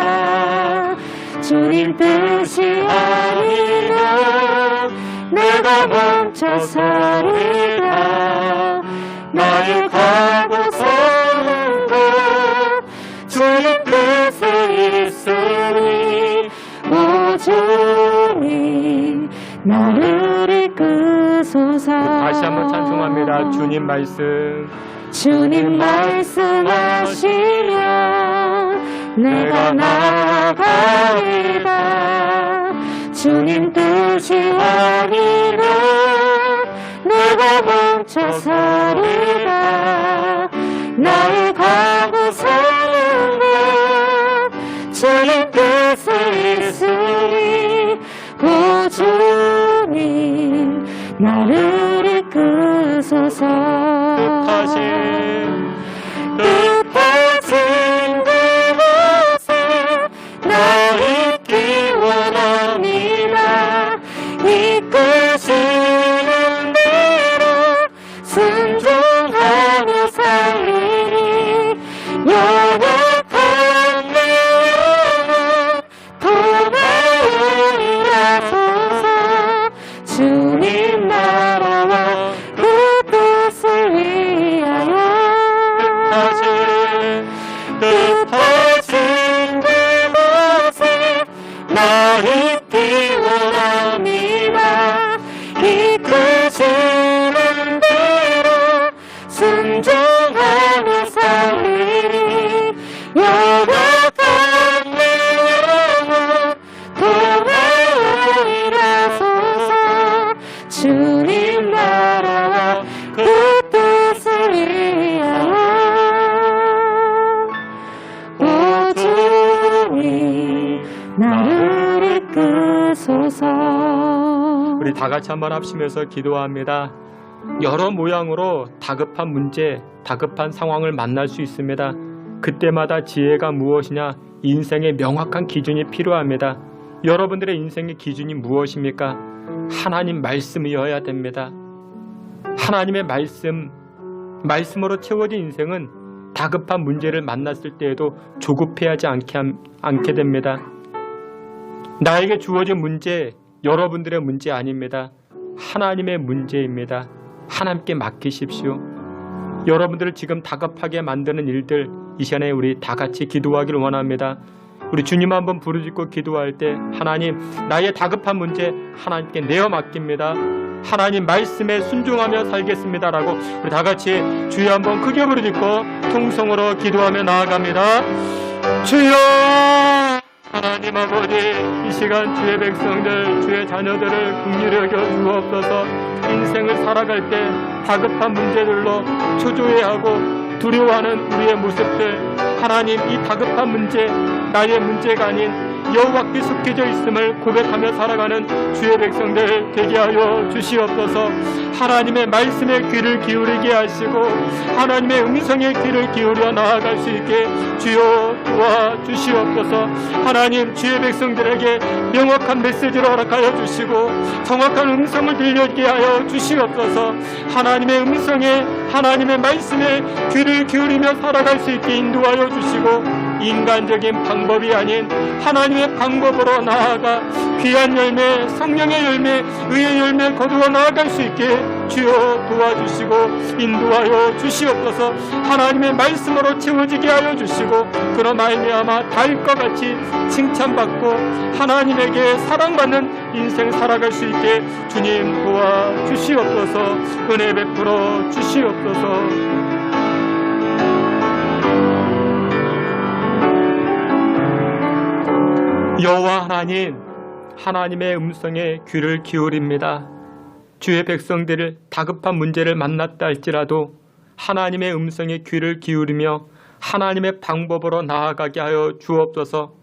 주님 뜻이 아니면 내가 멈춰 서리라. 나의 가고 서는 것 주님 뜻에 있으니 오 주님 나를 이끄소서. 다시 한번 찬송합니다. 주님 말씀 주님 말씀하시면 내가 나가리라. 주님 뜻이 아니라 내가 멈춰 서리라. 나의 가고 서는 것 주님 뜻에 있으니 오 주님 나를 이끄소서. 뜻하신 그곳에 나 있기 원합니다. 이끄시는 대로 순종하며 살리니 연약한 내 영혼 도와주리라소서. 주님 나라와 그 뜻을 위하여 뜻하신 그곳에 나 있기 원합니다. 이끄시는 대로 순종하며 살리니 연약한 내 영혼 도와주리라소서. 주님 나라와 그 뜻을 위하여 오 주님 나를 이끄소서. 우리 다 같이 한번 합심해서 기도합니다. 여러 모양으로 다급한 문제, 다급한 상황을 만날 수 있습니다. 그때마다 지혜가 무엇이냐, 인생의 명확한 기준이 필요합니다. 여러분들의 인생의 기준이 무엇입니까? 하나님 말씀이어야 됩니다. 하나님의 말씀으로 채워진 인생은 다급한 문제를 만났을 때에도 조급해하지 않게 됩니다. 나에게 주어진 문제, 여러분들의 문제 아닙니다. 하나님의 문제입니다. 하나님께 맡기십시오. 여러분들을 지금 다급하게 만드는 일들, 이 시간에 우리 다 같이 기도하기를 원합니다. 우리 주님 한번 부르짖고 기도할 때, 하나님, 나의 다급한 문제 하나님께 내어 맡깁니다. 하나님 말씀에 순종하며 살겠습니다라고 우리 다 같이 주여 한번 크게 부르짖고 통성으로 기도하며 나아갑니다. 주여! 하나님 아버지, 이 시간 주의 백성들, 주의 자녀들을 긍휼히 여겨 주옵소서. 인생을 살아갈 때 다급한 문제들로 초조해하고 두려워하는 우리의 모습들, 하나님, 이 다급한 문제, 나의 문제가 아닌 여호와께 속해져 있음을 고백하며 살아가는 주의 백성들 되게 하여 주시옵소서. 하나님의 말씀에 귀를 기울이게 하시고 하나님의 음성에 귀를 기울여 나아갈 수 있게 주여 도와주시옵소서. 하나님, 주의 백성들에게 명확한 메시지를 허락하여 주시고 정확한 음성을 들려게 하여 주시옵소서. 하나님의 음성에, 하나님의 말씀에 귀를 기울이며 살아갈 수 있게 인도하여 주시고 인간적인 방법이 아닌 하나님의 방법으로 나아가 귀한 열매, 성령의 열매, 의의 열매 거두어 나아갈 수 있게 주여 도와주시고 인도하여 주시옵소서. 하나님의 말씀으로 채워지게 하여 주시고 그런 말미암아 달과 같이 칭찬받고 하나님에게 사랑받는 인생 살아갈 수 있게 주님 도와주시옵소서. 은혜 베풀어 주시옵소서. 여호와 하나님, 하나님의 음성에 귀를 기울입니다. 주의 백성들을 다급한 문제를 만났다 할지라도 하나님의 음성에 귀를 기울이며 하나님의 방법으로 나아가게 하여 주옵소서.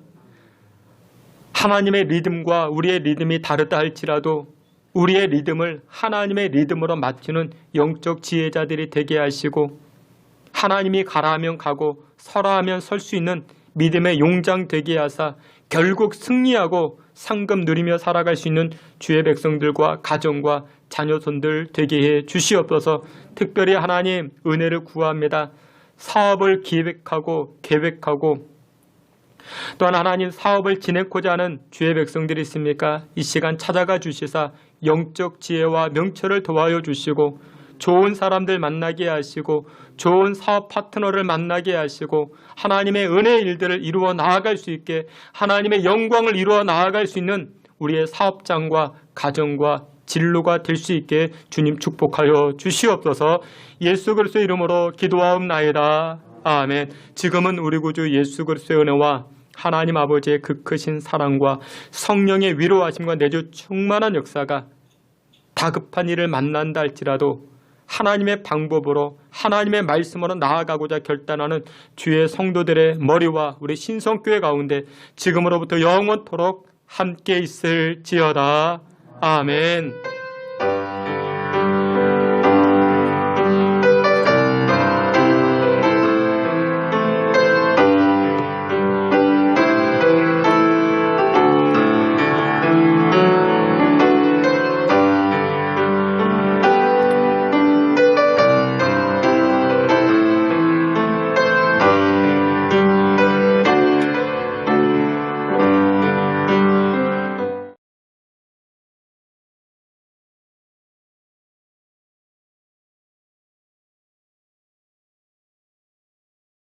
하나님의 리듬과 우리의 리듬이 다르다 할지라도 우리의 리듬을 하나님의 리듬으로 맞추는 영적 지혜자들이 되게 하시고 하나님이 가라 하면 가고 서라 하면 설 수 있는 믿음의 용장 되게 하사 결국 승리하고 상급 누리며 살아갈 수 있는 주의 백성들과 가정과 자녀손들 되게 해 주시옵소서. 특별히 하나님 은혜를 구합니다. 사업을 기획하고 계획하고 또한 하나님 사업을 지내고자 하는 주의 백성들이 있습니까? 이 시간 찾아가 주시사 영적 지혜와 명철을 도와여 주시고 좋은 사람들 만나게 하시고 좋은 사업 파트너를 만나게 하시고 하나님의 은혜의 일들을 이루어 나아갈 수 있게 하나님의 영광을 이루어 나아갈 수 있는 우리의 사업장과 가정과 진로가 될 수 있게 주님 축복하여 주시옵소서. 예수 그리스도의 이름으로 기도하옵나이다. 아멘. 지금은 우리 구주 예수 그리스도의 은혜와 하나님 아버지의 그 크신 사랑과 성령의 위로하심과 내주 충만한 역사가 다급한 일을 만난다 할지라도 하나님의 방법으로 하나님의 말씀으로 나아가고자 결단하는 주의 성도들의 머리와 우리 신성교회 가운데 지금으로부터 영원토록 함께 있을지어다. 아멘.